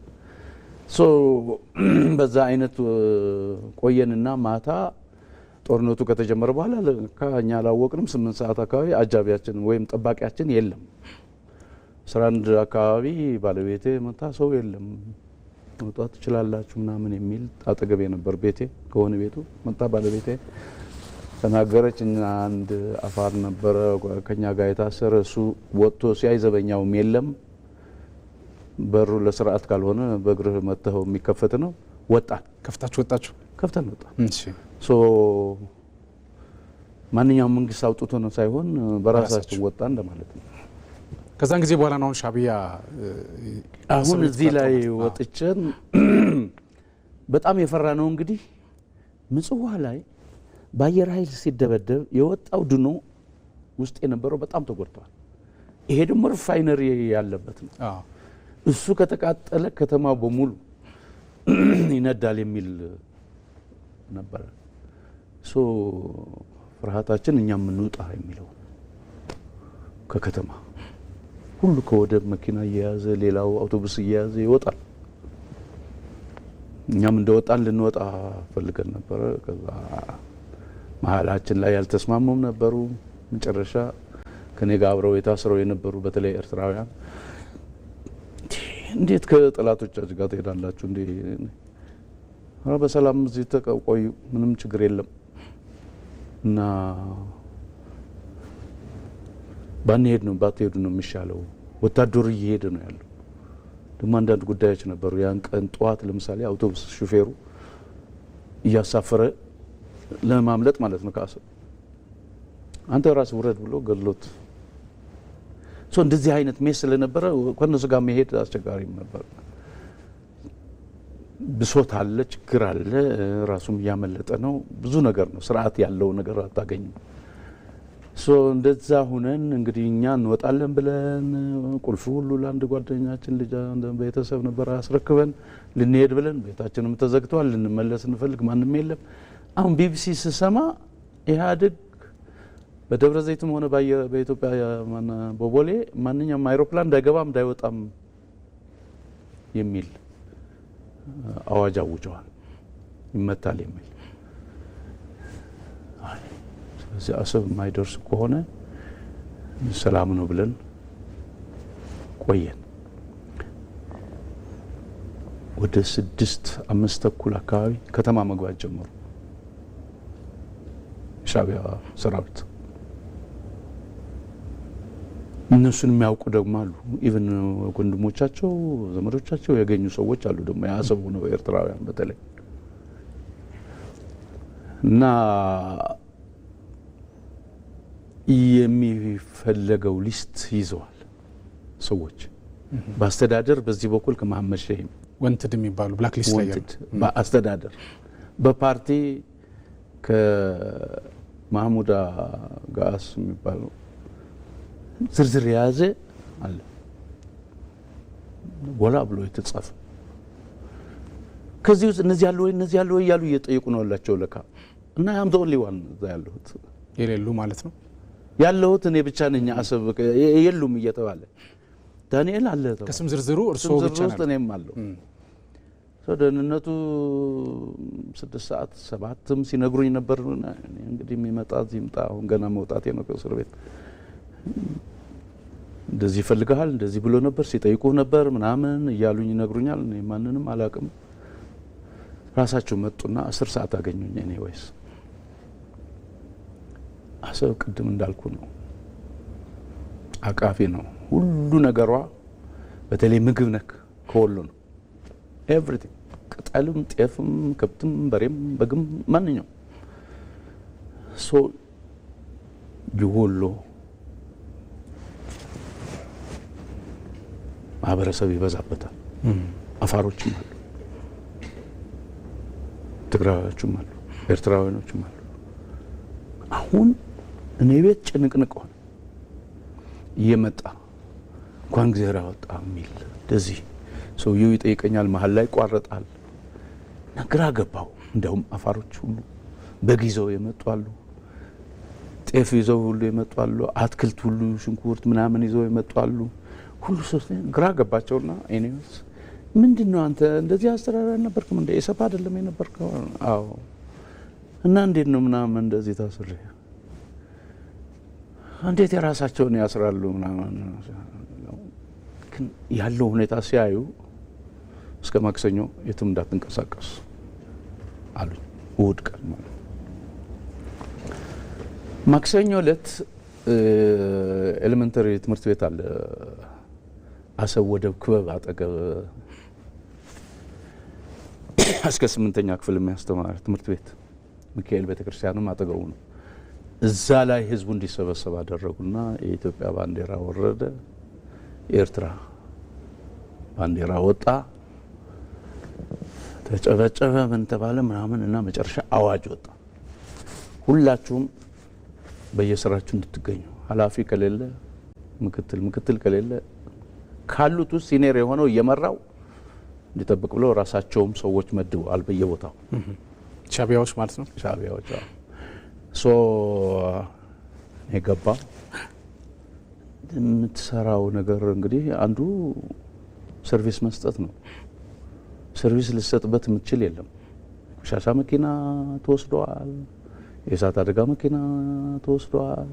በዛ አይነት ቆየንና ማታ ጦርነቱ ከተጀመረ በኋላ እኛ አላወቅንም። 8 ሰዓት አካባቢ አጃቢያችን ወይም ጠባቂያችን የለም። 11 አካባቢ ባለቤቴ መታ ሰው የለም መውጣት ትችላላችሁ ምናምን የሚል አጠገቤ ነበር ቤቴ ከሆነ ቤቱ መጣ ባለቤቴ ተናገረች። እና አንድ አፋር ነበረ ከኛ ጋር የታሰረ እሱ ወጥቶ ሲያይ ዘበኛውም የለም። በሩ ለስርዓት ካልሆነ በእግርህ መተው የሚከፈት ነው። ወጣን። ከፍታችሁ ወጣችሁ? ከፍተን ወጣን። እሺ። ማንኛውም መንግስት አውጥቶ ነው ሳይሆን በራሳችን ወጣ እንደማለት ነው። ከዛን ጊዜ በኋላ ነው ሻዕቢያ አሁን እዚህ ላይ ወጥቼን በጣም የፈራ ነው እንግዲህ ምጽዋ ላይ በአየር ኃይል ሲደበደብ የወጣው ድኖ ውስጥ የነበረው በጣም ተጎድቷል። ይሄ ደግሞ ሪፋይነሪ ያለበት ነው። እሱ ከተቃጠለ ከተማው በሙሉ ይነዳል የሚል ነበር። ፍርሃታችን እኛም እንውጣ የሚለው ከከተማ ሁሉ ከወደብ መኪና እየያዘ ሌላው አውቶቡስ እየያዘ ይወጣል። እኛም እንደወጣን ልንወጣ ፈልገን ነበረ። ከዛ መሀላችን ላይ ያልተስማሙም ነበሩ። መጨረሻ ከኔ ጋር አብረው የታሰረው የነበሩ በተለይ ኤርትራውያን እንዴት ከጠላቶቻችሁ ጋር ትሄዳላችሁ እንዴ? በሰላም እዚህ ተቆዩ፣ ምንም ችግር የለም እና ባንሄድ ነው ባትሄዱ ነው የሚሻለው። ወታደሩ እየሄደ ነው ያለው። ደግሞ አንዳንድ ጉዳዮች ነበሩ። ያን ቀን ጠዋት ለምሳሌ አውቶቡስ ሹፌሩ እያሳፈረ ለማምለጥ ማለት ነው ከአሰብ አንተ ራስ ውረድ ብሎ ገድሎት እንደዚህ አይነት ሜስ ስለነበረ ከነሱ ጋር መሄድ አስቸጋሪም ነበር። ብሶት አለ፣ ችግር አለ። ራሱም እያመለጠ ነው። ብዙ ነገር ነው። ስርዓት ያለው ነገር አታገኝም። እንደዛ ሁነን እንግዲህ እኛ እንወጣለን ብለን ቁልፉ ሁሉ ለአንድ ጓደኛችን ልጅ ቤተሰብ ነበር አስረክበን ልንሄድ ብለን ቤታችንም ተዘግቷል። ልንመለስ እንፈልግ ማንም የለም። አሁን ቢቢሲ ስሰማ ኢህአዴግ በደብረ ዘይትም ሆነ በኢትዮጵያ በቦሌ ማንኛውም አይሮፕላን እንዳይገባም እንዳይወጣም የሚል አዋጅ አውጀዋል። ይመታል የሚል ስለዚህ አሰብ የማይደርስ ከሆነ ሰላም ነው ብለን ቆየን። ወደ 6-5 ተኩል አካባቢ ከተማ መግባት ጀመሩ ሻዕቢያ ሰራዊት። እነሱን የሚያውቁ ደግሞ አሉ። ኢቭን ወንድሞቻቸው ዘመዶቻቸው ያገኙ ሰዎች አሉ ደግሞ ያሰቡ ነው ኤርትራውያን በተለይ እና የሚፈለገው ሊስት ይዘዋል ሰዎች በአስተዳደር በዚህ በኩል ከመሐመድ ሸሂም ወንትድ የሚባሉ ብላክ ሊስት ላይ ያሉት በአስተዳደር በፓርቲ ከማህሙድ ጋስ የሚባለው ዝርዝር የያዘ አለ ጎላ ብሎ የተጻፈ። ከዚህ ውስጥ እነዚህ ያሉ ወይ እያሉ እየጠየቁ ነው ያላቸው ለካ እና ያም ዘው ሊዋን እዛ ያለሁት የሌሉ ማለት ነው ያለሁት እኔ ብቻ ነኝ። አሰብ የሉም እየተባለ ዳንኤል አለ ከስም ዝርዝሩ እርሶ ብቻ ነው እኔም አለው። ደህንነቱ 6 ሰዓት 7ም ሲነግሩኝ ነበር። እንግዲህ የሚመጣ ይምጣ፣ አሁን ገና መውጣቴ ነው ከእስር ቤት። እንደዚህ ይፈልጋል እንደዚህ ብሎ ነበር ሲጠይቁ ነበር ምናምን እያሉኝ ይነግሩኛል። እኔ ማንንም አላቅም። ራሳቸው መጡና 10 ሰዓት አገኙኝ። እኔ ወይስ አሰብ ቅድም እንዳልኩ ነው፣ አቃፊ ነው ሁሉ ነገሯ። በተለይ ምግብ ነክ ከወሎ ነው ኤቭሪቲንግ፣ ቅጠልም፣ ጤፍም፣ ከብትም፣ በሬም፣ በግም ማንኛውም የወሎ ማህበረሰብ ይበዛበታል። አፋሮችም አሉ፣ ትግራዮችም አሉ፣ ኤርትራውያኖችም አሉ። አሁን እኔ ቤት ጭንቅንቅ ሆነ። እየመጣ እንኳን እግዚአብሔር አወጣ የሚል እንደዚህ ሰውየው ይጠይቀኛል፣ መሀል ላይ ቋረጣል። ግራ ገባው። እንደውም አፋሮች ሁሉ በጊዜው የመጡ አሉ፣ ጤፍ ይዘው ሁሉ ይመጣሉ። አትክልት ሁሉ ሽንኩርት ምናምን ይዘው ይመጣሉ። ሁሉ ሰው ግራ ገባቸውና ኤኒዌይስ ምንድነው አንተ እንደዚህ አስተዳዳሪ ነበርክም እንደ ኢሰፓ አይደለም የነበርከው? አዎ። እና እንዴት ነው ምናምን እንደዚህ ታስር እንዴት የራሳቸውን ያስራሉ ምናምን ግን ያለው ሁኔታ ሲያዩ እስከ ማክሰኞ የትም እንዳትንቀሳቀስ አሉኝ። እሑድ ቀን ማለት ማክሰኞ ዕለት ኤሌመንተሪ ትምህርት ቤት አለ አሰብ ወደብ ክበብ አጠገብ እስከ 8ኛ ክፍል የሚያስተማር ትምህርት ቤት ሚካኤል ቤተክርስቲያንም አጠገቡ ነው። እዛ ላይ ህዝቡ እንዲሰበሰብ አደረጉና የኢትዮጵያ ባንዲራ ወረደ፣ የኤርትራ ባንዲራ ወጣ፣ ተጨበጨበ፣ ምን ተባለ ምናምን እና መጨረሻ አዋጅ ወጣ። ሁላችሁም በየስራችሁ እንድትገኙ፣ ኃላፊ ከሌለ ምክትል፣ ምክትል ከሌለ ካሉት ውስጥ ሲኒየር የሆነው እየመራው እንዲጠብቅ ብለው ራሳቸውም ሰዎች መድበዋል በየቦታው። ሻቢያዎች ማለት ነው። ሻቢያዎች ሶ የገባ የምትሰራው ነገር እንግዲህ አንዱ ሰርቪስ መስጠት ነው። ሰርቪስ ልሰጥበት የምትችል የለም። ቆሻሻ መኪና ተወስዷል፣ የእሳት አደጋ መኪና ተወስዷል።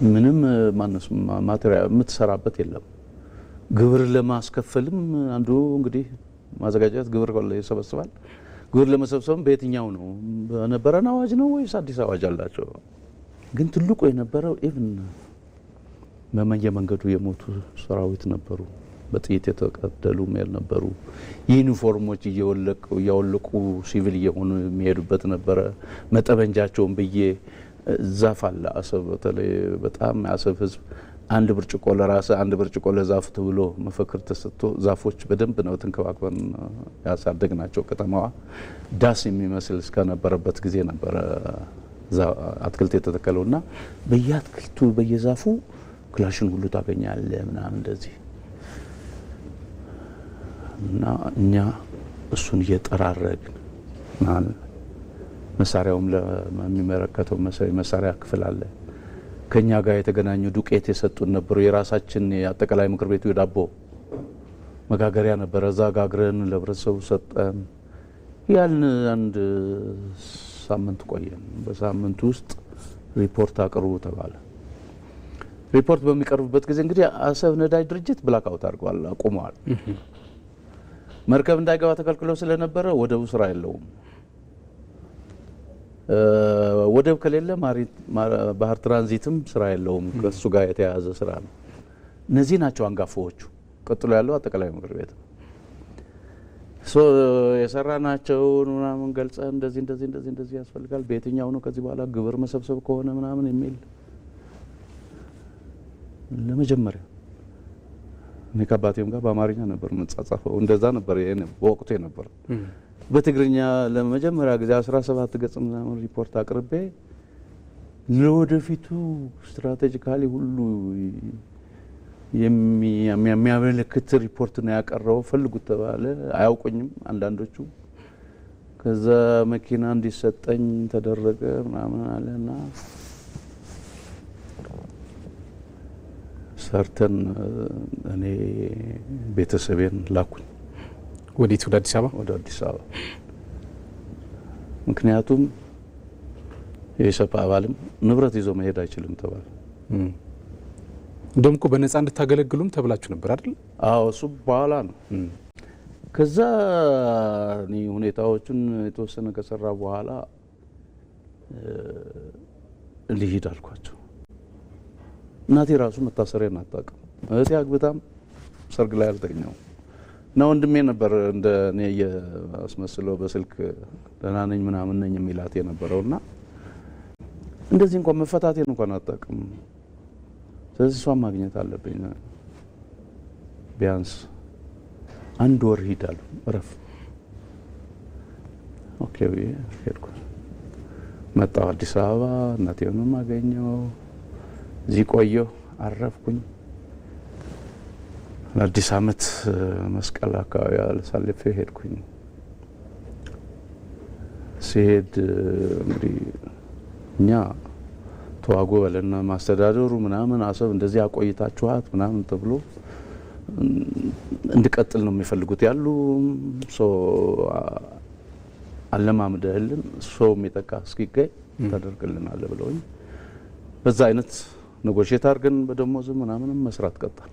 ምንም ማነስ ማቴሪያል የምትሰራበት የለም። ግብር ለማስከፈልም አንዱ እንግዲህ ማዘጋጀት ግብር ይሰበስባል። ግብር ለመሰብሰብም በየትኛው ነው? በነበረን አዋጅ ነው ወይስ አዲስ አዋጅ አላቸው? ግን ትልቁ የነበረው ኢቭን በየመንገዱ የሞቱ ሰራዊት ነበሩ፣ በጥይት የተቀደሉ ሜል ነበሩ። ዩኒፎርሞች እያወለቁ ሲቪል እየሆኑ የሚሄዱበት ነበረ። መጠበንጃቸውን ብዬ ዛፍ አለ አሰብ፣ በተለይ በጣም የአሰብ ህዝብ አንድ ብርጭቆ ለራስ አንድ ብርጭቆ ለዛፍ ተብሎ መፈክር ተሰጥቶ ዛፎች በደንብ ነው ተንከባክበን ያሳደግናቸው። ከተማዋ ዳስ የሚመስል እስከነበረበት ጊዜ ነበረ አትክልት የተተከለውና በየአትክልቱ በየዛፉ ክላሽን ሁሉ ታገኛለ ምናምን እንደዚህ እና እኛ እሱን እየጠራረግን ማለት መሳሪያውም ለሚመለከተው መሳሪያ ክፍል አለ። ከኛ ጋር የተገናኙ ዱቄት የሰጡን ነበሩ። የራሳችን የአጠቃላይ ምክር ቤቱ የዳቦ መጋገሪያ ነበረ። እዛ ጋግረን ለህብረተሰቡ ሰጠን። ያን አንድ ሳምንት ቆየን። በሳምንቱ ውስጥ ሪፖርት አቅርቡ ተባለ። ሪፖርት በሚቀርብበት ጊዜ እንግዲህ አሰብ ነዳጅ ድርጅት ብላክ አውት አድርገዋል፣ አቁመዋል። መርከብ እንዳይገባ ተከልክሎ ስለነበረ ወደቡ ስራ የለውም። ወደብ ከሌለ ባህር ትራንዚትም ስራ የለውም። ከሱ ጋር የተያያዘ ስራ ነው። እነዚህ ናቸው አንጋፋዎቹ። ቀጥሎ ያለው አጠቃላይ ምክር ቤት ነው። የሰራናቸው ምናምን ገልጸን እንደዚህ ያስፈልጋል፣ በየትኛው ነው ከዚህ በኋላ ግብር መሰብሰብ ከሆነ ምናምን የሚል ለመጀመሪያ እኔ ከአባቴም ጋር በአማርኛ ነበር የምንጻጻፈው። እንደዛ ነበር በወቅቱ የነበረው። በትግርኛ ለመጀመሪያ ጊዜ 17 ገጽ ምናምን ሪፖርት አቅርቤ ለወደፊቱ ስትራቴጂካሊ ሁሉ የሚያመለክት ሪፖርት ነው ያቀረበው። ፈልጉት ተባለ። አያውቁኝም አንዳንዶቹ። ከዛ መኪና እንዲሰጠኝ ተደረገ ምናምን አለና ሰርተን እኔ ቤተሰቤን ላኩኝ። ወዴት? ወደ አዲስ አበባ። ወደ አዲስ አበባ። ምክንያቱም የኢሰፓ አባልም ንብረት ይዞ መሄድ አይችልም ተባለ። እንደውም እኮ በነፃ እንድታገለግሉም ተብላችሁ ነበር አይደል? አዎ፣ እሱ በኋላ ነው። ከዛ እኔ ሁኔታዎቹን የተወሰነ ከሰራ በኋላ ልሂድ አልኳቸው። እናቴ ራሱ መታሰሪያን አታውቅም። እህቴ አግብታም ሰርግ ላይ አልተገኘሁም እና ወንድሜ ነበር እንደ እኔ አስመስለው በስልክ ደህና ነኝ ምናምን ነኝ የሚላት የነበረውና እንደዚህ እንኳን መፈታቴን እንኳን አታውቅም። ስለዚህ እሷን ማግኘት አለብኝ። ቢያንስ 1 ወር ሂዳሉ እረፍ። ኦኬ ብዬ ሄድኩ። መጣሁ አዲስ አበባ። እናቴንም አገኘሁ። እዚህ ቆየሁ፣ አረፍኩኝ። ለአዲስ ዓመት መስቀል አካባቢ አሳልፌ ሄድኩኝ። ሲሄድ እንግዲህ እኛ ተዋጎ በለና ማስተዳደሩ ምናምን አሰብ እንደዚህ አቆይታችኋት ምናምን ተብሎ እንድቀጥል ነው የሚፈልጉት ያሉ ሶ አለማምደህልን ሰው የሚጠቃ እስኪገኝ ታደርግልናል ብለውኝ በዛ አይነት ኔጎሽየት አድርገን በደሞዝ ምናምንም መስራት ቀጣል።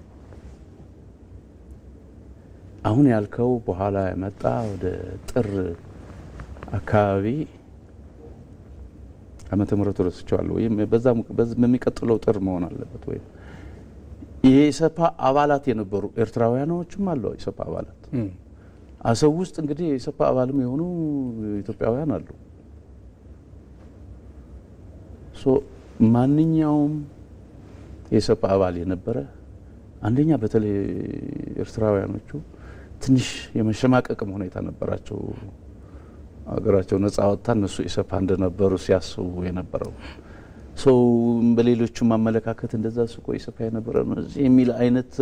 አሁን ያልከው በኋላ የመጣ ወደ ጥር አካባቢ ዓመተ ምህረት ረስቼዋለሁ ወይም በሚቀጥለው ጥር መሆን አለበት ወይም የኢሰፓ አባላት የነበሩ ኤርትራውያኖችም አሉ። ኢሰፓ አባላት አሰብ ውስጥ እንግዲህ የኢሰፓ አባልም የሆኑ ኢትዮጵያውያን አሉ። ሶ ማንኛውም የኢሰፓ አባል የነበረ አንደኛ በተለይ ኤርትራውያኖቹ ትንሽ የመሸማቀቅም ሁኔታ ነበራቸው። አገራቸው ነጻ ወጣ እነሱ ኢሰፓ እንደነበሩ ሲያስቡ የነበረው ሰው በሌሎቹ ማመለካከት እንደዛ ስቆ ኢሰፓ የነበረ ነው የሚል አይነት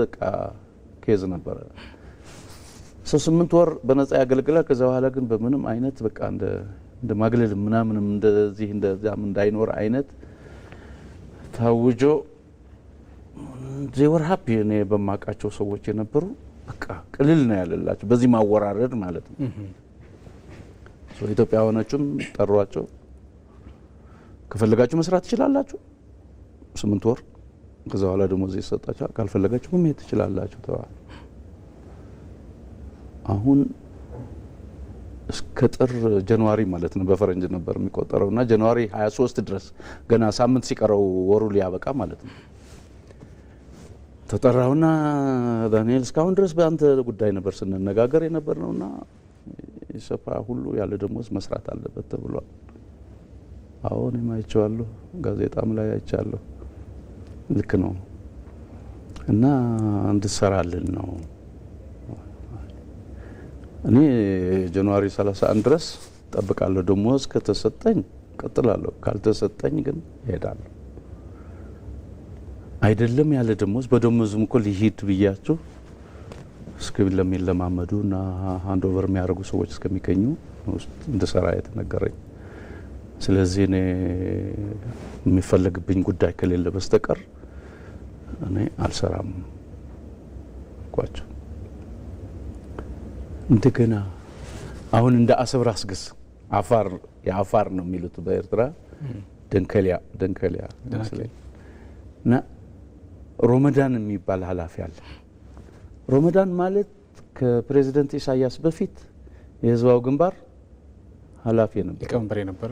ኬዝ ነበረ። 8 ወር በነጻ ያገለግላል። ከዛ በኋላ ግን በምንም አይነት በቃ እንደ ማግለል ምናምንም እንደዚህ እንደዛም እንዳይኖር አይነት ታውጆ ዜወር ሀፒ እኔ በማውቃቸው ሰዎች የነበሩ በቃ ቅልል ነው ያለላቸው በዚህ ማወራረድ ማለት ነው። ኢትዮጵያውያኖቹም ጠሯቸው። ከፈለጋችሁ መስራት ትችላላችሁ 8 ወር ከዛ በኋላ ደሞዝ ይሰጣችሁ፣ ካልፈለጋችሁ መሄድ ትችላላችሁ ተባለ። አሁን እስከ ጥር ጃንዋሪ ማለት ነው በፈረንጅ ነበር የሚቆጠረውና ጃንዋሪ 23 ድረስ ገና ሳምንት ሲቀረው ወሩ ሊያበቃ ማለት ነው ተጠራውና ዳንኤል እስካሁን ድረስ በአንተ ጉዳይ ነበር ስንነጋገር የነበርነውና ኢሰፓ ሁሉ ያለ ደሞዝ መስራት አለበት ተብሏል። አሁን የማይቻለው ጋዜጣም ላይ አይቻለሁ። ልክ ነው እና እንድሰራልን ነው። እኔ ጃንዋሪ 31 ድረስ ጠብቃለሁ። ደሞዝ ከተሰጠኝ ቀጥላለሁ፣ ካልተሰጠኝ ግን እሄዳለሁ። አይደለም ያለ ደሞዝ በደሞዝም እኮ ሊሄድ ብያችሁ እስከ ለሚለማመዱና ሃንድ ኦቨር የሚያደርጉ ሰዎች እስከሚገኙ እንድሰራ የተነገረኝ። ስለዚህ እኔ የሚፈለግብኝ ጉዳይ ከሌለ በስተቀር እኔ አልሰራም ቋቸው። እንደገና አሁን እንደ አሰብ ራስ ገዝ አፋር የአፋር ነው የሚሉት በኤርትራ ደንከሊያ መስለኝ እና ሮመዳን የሚባል ኃላፊ አለ። ሮመዳን ማለት ከፕሬዝዳንት ኢሳያስ በፊት የህዝባው ግንባር ኃላፊ ነበር፣ ሊቀመንበር የነበረ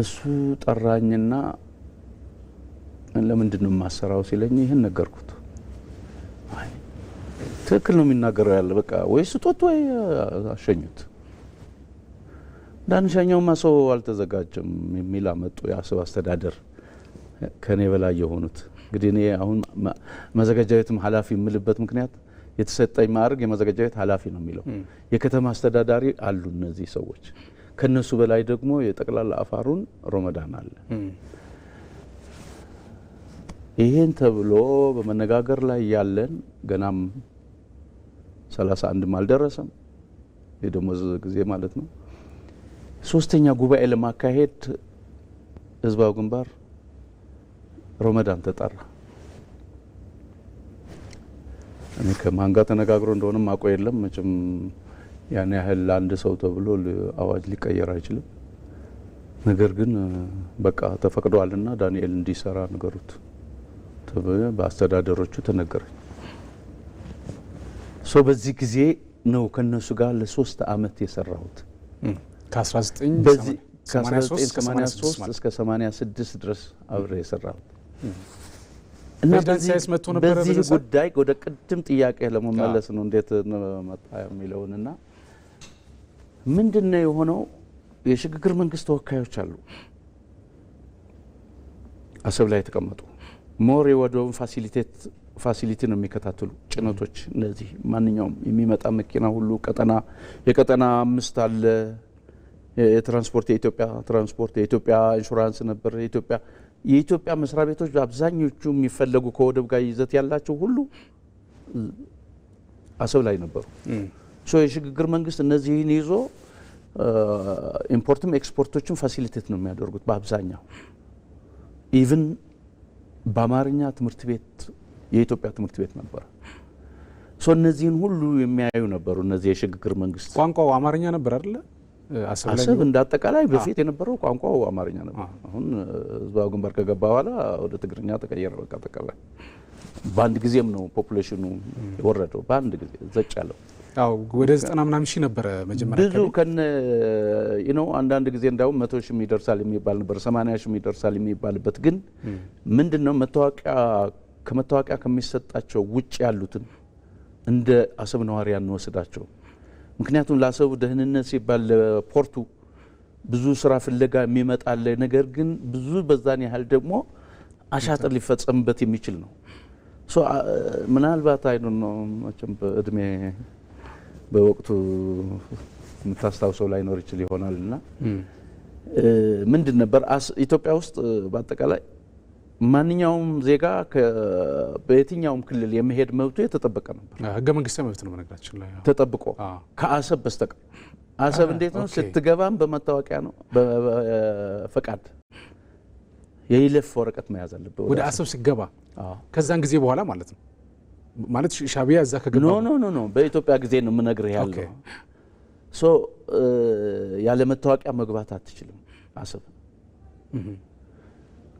እሱ ጠራኝና ለምንድን ነው የማሰራው ሲለኝ ይህን ነገርኩት። አይ ትክክል ነው የሚናገረው ያለ በቃ ወይ ስጦት ወይ አሸኙት። ዳንሻኛውማ ሰው አልተዘጋጀም የሚል አመጡ። የአሰብ አስተዳደር ከኔ በላይ የሆኑት እንግዲህ እኔ አሁን መዘጋጃ ቤትም ኃላፊ የምልበት ምክንያት የተሰጠኝ ማዕረግ የመዘጋጃ ቤት ኃላፊ ነው የሚለው። የከተማ አስተዳዳሪ አሉ እነዚህ ሰዎች። ከነሱ በላይ ደግሞ የጠቅላላ አፋሩን ሮመዳን አለ። ይሄን ተብሎ በመነጋገር ላይ ያለን ገናም 31 አልደረሰም የደሞዝ ጊዜ ማለት ነው። ሶስተኛ ጉባኤ ለማካሄድ ህዝባው ግንባር ሮመዳን ተጠራ። እኔ ከማን ጋር ተነጋግሮ እንደሆነም አውቀው የለም መቼም ያን ያህል አንድ ሰው ተብሎ አዋጅ ሊቀየር አይችልም። ነገር ግን በቃ ተፈቅዷልና ዳንኤል እንዲሰራ ነገሩት በአስተዳደሮቹ ተነገረኝ። በዚህ ጊዜ ነው ከነሱ ጋር ለ3 አመት የሰራሁት ከ1983 እስከ 86 ድረስ አብሬ የሰራሁት እና በዚህ ጉዳይ ወደ ቅድም ጥያቄ ለመመለስ ነው እንዴት መጣ የሚለውንና ምንድነው የሆነው። የሽግግር መንግስት ተወካዮች አሉ አሰብ ላይ ተቀመጡ። ሞር የወደውን ፋሲሊቲ ነው የሚከታተሉ ጭነቶች። እነዚህ ማንኛውም የሚመጣ መኪና ሁሉ የቀጠና 5 አለ። የትራንስፖርት የኢትዮጵያ ትራንስፖርት፣ የኢትዮጵያ ኢንሹራንስ ነበር። የኢትዮጵያ መስሪያ ቤቶች አብዛኞቹ የሚፈለጉ ከወደብ ጋር ይዘት ያላቸው ሁሉ አሰብ ላይ ነበሩ። የሽግግር መንግስት እነዚህን ይዞ ኢምፖርትም ኤክስፖርቶችን ፋሲሊቴት ነው የሚያደርጉት በአብዛኛው ኢቭን በአማርኛ ትምህርት ቤት የኢትዮጵያ ትምህርት ቤት ነበር እነዚህን ሁሉ የሚያዩ ነበሩ እነዚህ የሽግግር መንግስት ቋንቋው አማርኛ ነበር አይደል አሰብ እንዳጠቃላይ በፊት የነበረው ቋንቋው አማርኛ ነበር አሁን ህዝባዊ ግንባር ከገባ በኋላ ወደ ትግርኛ ተቀየረ በቃ ተቀበለ በአንድ ጊዜም ነው ፖፑሌሽኑ የወረደው በአንድ ጊዜ ዘጭ ያለው አው ወደ 90 ምናምን ሺህ ነበር መጀመሪያ ብዙ ከነ አንዳንድ ጊዜ እንዳው 100 ሺህ ይደርሳል የሚባል ነበር 80 ሺህ ይደርሳል የሚባልበት ግን ምንድነው ከመታወቂያ ከሚሰጣቸው ውጭ ያሉትን እንደ አሰብ ነዋሪ አንወስዳቸው ምክንያቱም ለአሰብ ደህንነት ሲባል ፖርቱ ብዙ ስራ ፍለጋ የሚመጣል ነገር ግን ብዙ በዛን ያህል ደግሞ አሻጥር ሊፈጸምበት የሚችል ነው ምናልባት አይዶን ነው መቼም በእድሜ በወቅቱ የምታስታውሰው ላይ ኖር ይችላል ይሆናልና ምንድን ነበር ኢትዮጵያ ውስጥ በአጠቃላይ ማንኛውም ዜጋ በየትኛውም ክልል የመሄድ መብቱ የተጠበቀ ነበር ህገ መንግስታዊ መብት ነው በነገራችን ላይ ተጠብቆ ከአሰብ በስተቀር አሰብ እንዴት ነው ስትገባም በመታወቂያ ነው በፈቃድ የይለፍ ወረቀት መያዝ አለበት ወደ አሰብ ሲገባ ከዛን ጊዜ በኋላ ማለት ነው ማለት ሻቢያ እዛ ከገባ ኖ በኢትዮጵያ ጊዜ ነው ምነግርህ ያለው ያለ መታወቂያ መግባት አትችልም አሰብ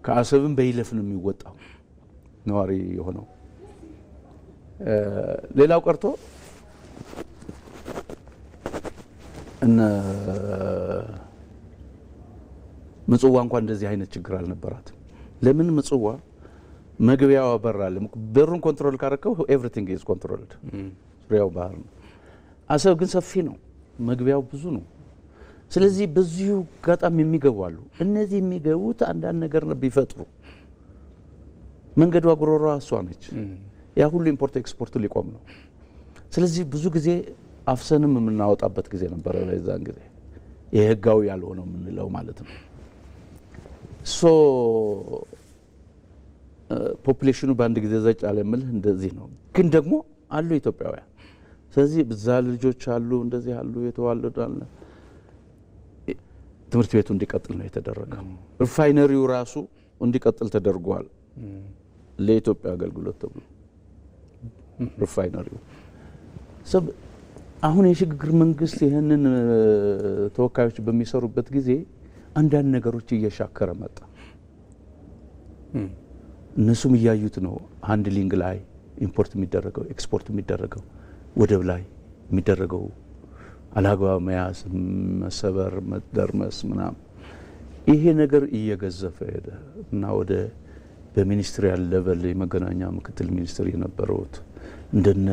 ከአሰብም በይለፍ ነው የሚወጣው ነዋሪ የሆነው ሌላው ቀርቶ ምጽዋ እንኳን እንደዚህ አይነት ችግር አልነበራትም ለምን ምጽዋ መግቢያው በራል በሩን ኮንትሮል ካረከው ኤቭሪቲንግ ኢዝ ኮንትሮልድ ዙሪያው ባህር ነው አሰብ ግን ሰፊ ነው መግቢያው ብዙ ነው ስለዚህ በዚሁ ጋጣም የሚገባሉ እነዚህ የሚገቡት አንዳንድ ነገር ነው ቢፈጥሩ መንገዱ አጉሮሮ አሷ ነች ያ ሁሉ ኢምፖርት ኤክስፖርት ሊቆም ነው ስለዚህ ብዙ ጊዜ አፍሰንም የምናወጣበት ጊዜ ነበር ለዛን ጊዜ የህጋው ያልሆነው ምንለው ማለት ነው ፖፑሌሽኑ በአንድ ጊዜ ዘጭ አለምልህ እንደዚህ ነው ግን ደግሞ አሉ ኢትዮጵያውያን ስለዚህ በዛ ልጆች አሉ እንደዚህ አሉ የተዋለዱ አለ ትምህርት ቤቱ እንዲቀጥል ነው የተደረገው ሪፋይነሪው ራሱ እንዲቀጥል ተደርጓል ለኢትዮጵያ አገልግሎት ተብሎ ሪፋይነሪው አሁን የሽግግር መንግስት ይሄንን ተወካዮች በሚሰሩበት ጊዜ አንዳንድ ነገሮች እየሻከረ መጣ እነሱም እያዩት ነው ሃንድሊንግ ላይ ኢምፖርት የሚደረገው ኤክስፖርት የሚደረገው ወደብ ላይ የሚደረገው አላግባብ መያዝ መሰበር መደርመስ ምናምን ይሄ ነገር እየገዘፈ ሄደ እና ወደ በሚኒስትሪያል ሌቨል የመገናኛ ምክትል ሚኒስትር የነበሩት እንደነ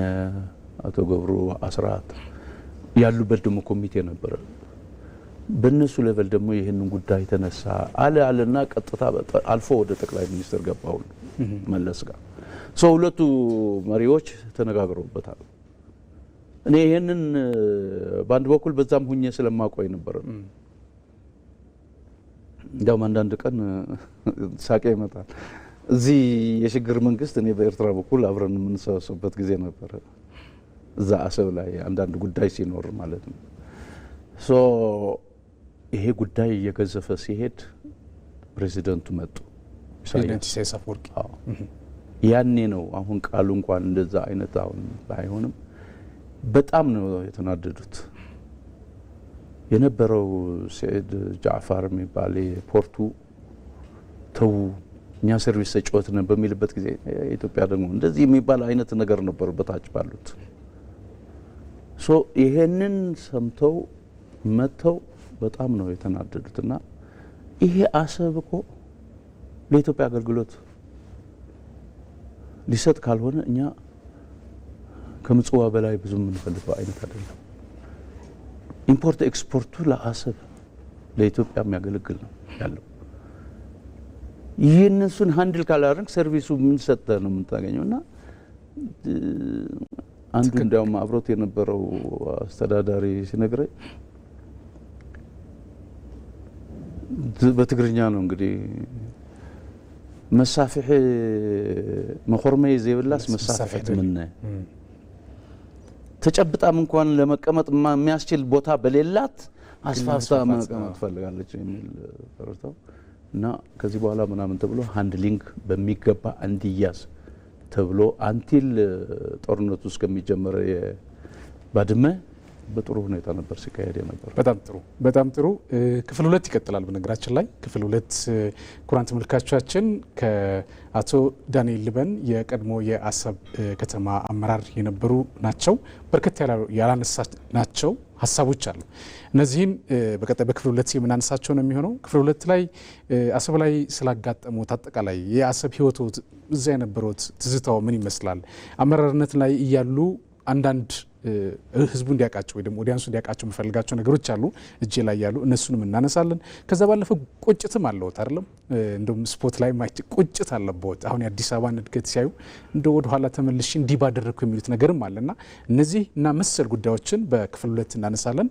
አቶ ገብሩ አስራት ያሉበት ደግሞ ኮሚቴ ነበር በእነሱ ሌቨል ደግሞ ይሄንን ጉዳይ ተነሳ አለና ቀጥታ አልፎ ወደ ጠቅላይ ሚኒስትር ገባው መለስ ጋር ሁለቱ መሪዎች ተነጋግረውበታል እኔ ይሄንን በአንድ በኩል በዛም ሁኜ ስለማቆይ ነበር እንደውም አንዳንድ ቀን ሳቄ ይመጣል እዚህ የሽግግር መንግስት እኔ በኤርትራ በኩል አብረን የምንሰበሰብበት ጊዜ ነበር እዛ አሰብ ላይ አንዳንድ ጉዳይ ሲኖር ማለት ነው ይሄ ጉዳይ እየገዘፈ ሲሄድ ፕሬዚደንቱ መጡ ኢሳያስ አፈወርቂ ያኔ ነው አሁን ቃሉ እንኳን እንደዛ አይነት አሁን ባይሆንም በጣም ነው የተናደዱት የነበረው ሰይድ ጃዕፈር የሚባል ፖርቱ ተው እኛ ሰርቪስ ሰጪዎች ነን በሚልበት ጊዜ ኢትዮጵያ ደግሞ እንደዚህ የሚባል አይነት ነገር ነበር በታች ባሉት ይሄንን ሰምተው መተው በጣም ነው የተናደዱትና ይሄ አሰብ እኮ ለኢትዮጵያ አገልግሎት ሊሰጥ ካልሆነ እኛ ከምጽዋ በላይ ብዙ የምንፈልገው አይነት አይደለም ኢምፖርት ኤክስፖርቱ ለአሰብ ለኢትዮጵያ የሚያገለግል ነው ያለው ይህንሱን ሃንድል ካላረግ ሰርቪሱ ምን ሰጠ ነው የምታገኘውና አንዱ እንደውም አብሮት የነበረው አስተዳዳሪ ሲነግረኝ በትግርኛ ነው እንግዲህ መሳፍሕ መኮርመይ ዘይብላስ መሳፍሕ ምን ተጨብጣም እንኳን ለመቀመጥ የሚያስችል ቦታ በሌላት አስፋፍታ መቀመጥ ትፈልጋለች የሚል ተረድተው እና ከዚህ በኋላ ምናምን ተብሎ ሃንድሊንግ በሚገባ እንዲያዝ ተብሎ አንቲል ጦርነቱ እስከሚጀመር ባድመ በጥሩ ሁኔታ ነበር ሲካሄድ የነበረው። በጣም ጥሩ። ክፍል 2 ይቀጥላል። በነገራችን ላይ ክፍል 2 ኩራን ተመልካቾቻችን ከአቶ ዳንኤል ልበን የቀድሞ የአሰብ ከተማ አመራር የነበሩ ናቸው። በርከት ያላነሳ ናቸው ሀሳቦች አሉ። እነዚህን በቀጣይ በክፍል 2 የምናነሳቸው ነው የሚሆነው። ክፍል 2 ላይ አሰብ ላይ ስላጋጠሙት አጠቃላይ የአሰብ ህይወቱ እዛ የነበሩት ትዝታው ምን ይመስላል፣ አመራርነት ላይ እያሉ አንዳንድ ህዝቡ እንዲያውቃቸው ወይ ደግሞ ኦዲያንሱ እንዲያውቃቸው የሚፈልጋቸው ነገሮች አሉ እጄ ላይ ያሉ፣ እነሱንም እናነሳለን። ከዛ ባለፈ ቁጭትም አለዎት አይደለም? እንደውም ስፖርት ላይ ማይት ቁጭት አለበት። አሁን የአዲስ አበባን እድገት ሲያዩ እንደው ወደ ኋላ ተመልሼ እንዲህ ባደረግኩ የሚሉት ነገርም አለና እነዚህ እና መሰል ጉዳዮችን በክፍል 2 እናነሳለን።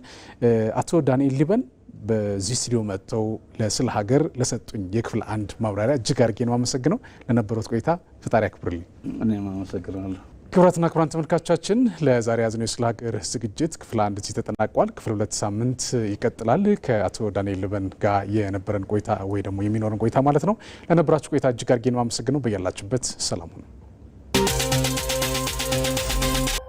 አቶ ዳንኤል ሊበን በዚህ ስቱዲዮ መጥተው ለስለ ሀገር ለሰጡኝ የክፍል 1 ማብራሪያ እጅግ አድርጌ ነው አመሰግነው። ለነበሩት ቆይታ ፈጣሪ ያክብርልኝ። እኔም አመሰግናለሁ። ክቡራትና ክቡራን ተመልካቾቻችን ለዛሬ ያዝነው የስለ ሀገር ዝግጅት ክፍል 1 እዚህ ተጠናቋል። ክፍል 2 ሳምንት ይቀጥላል። ከአቶ ዳንኤል ልበን ጋር የነበረን ቆይታ ወይ ደግሞ የሚኖረን ቆይታ ማለት ነው። ለነበራችሁ ቆይታ እጅግ አድርጌ ነው አመሰግነው። በያላችሁበት ሰላም ሁኑ።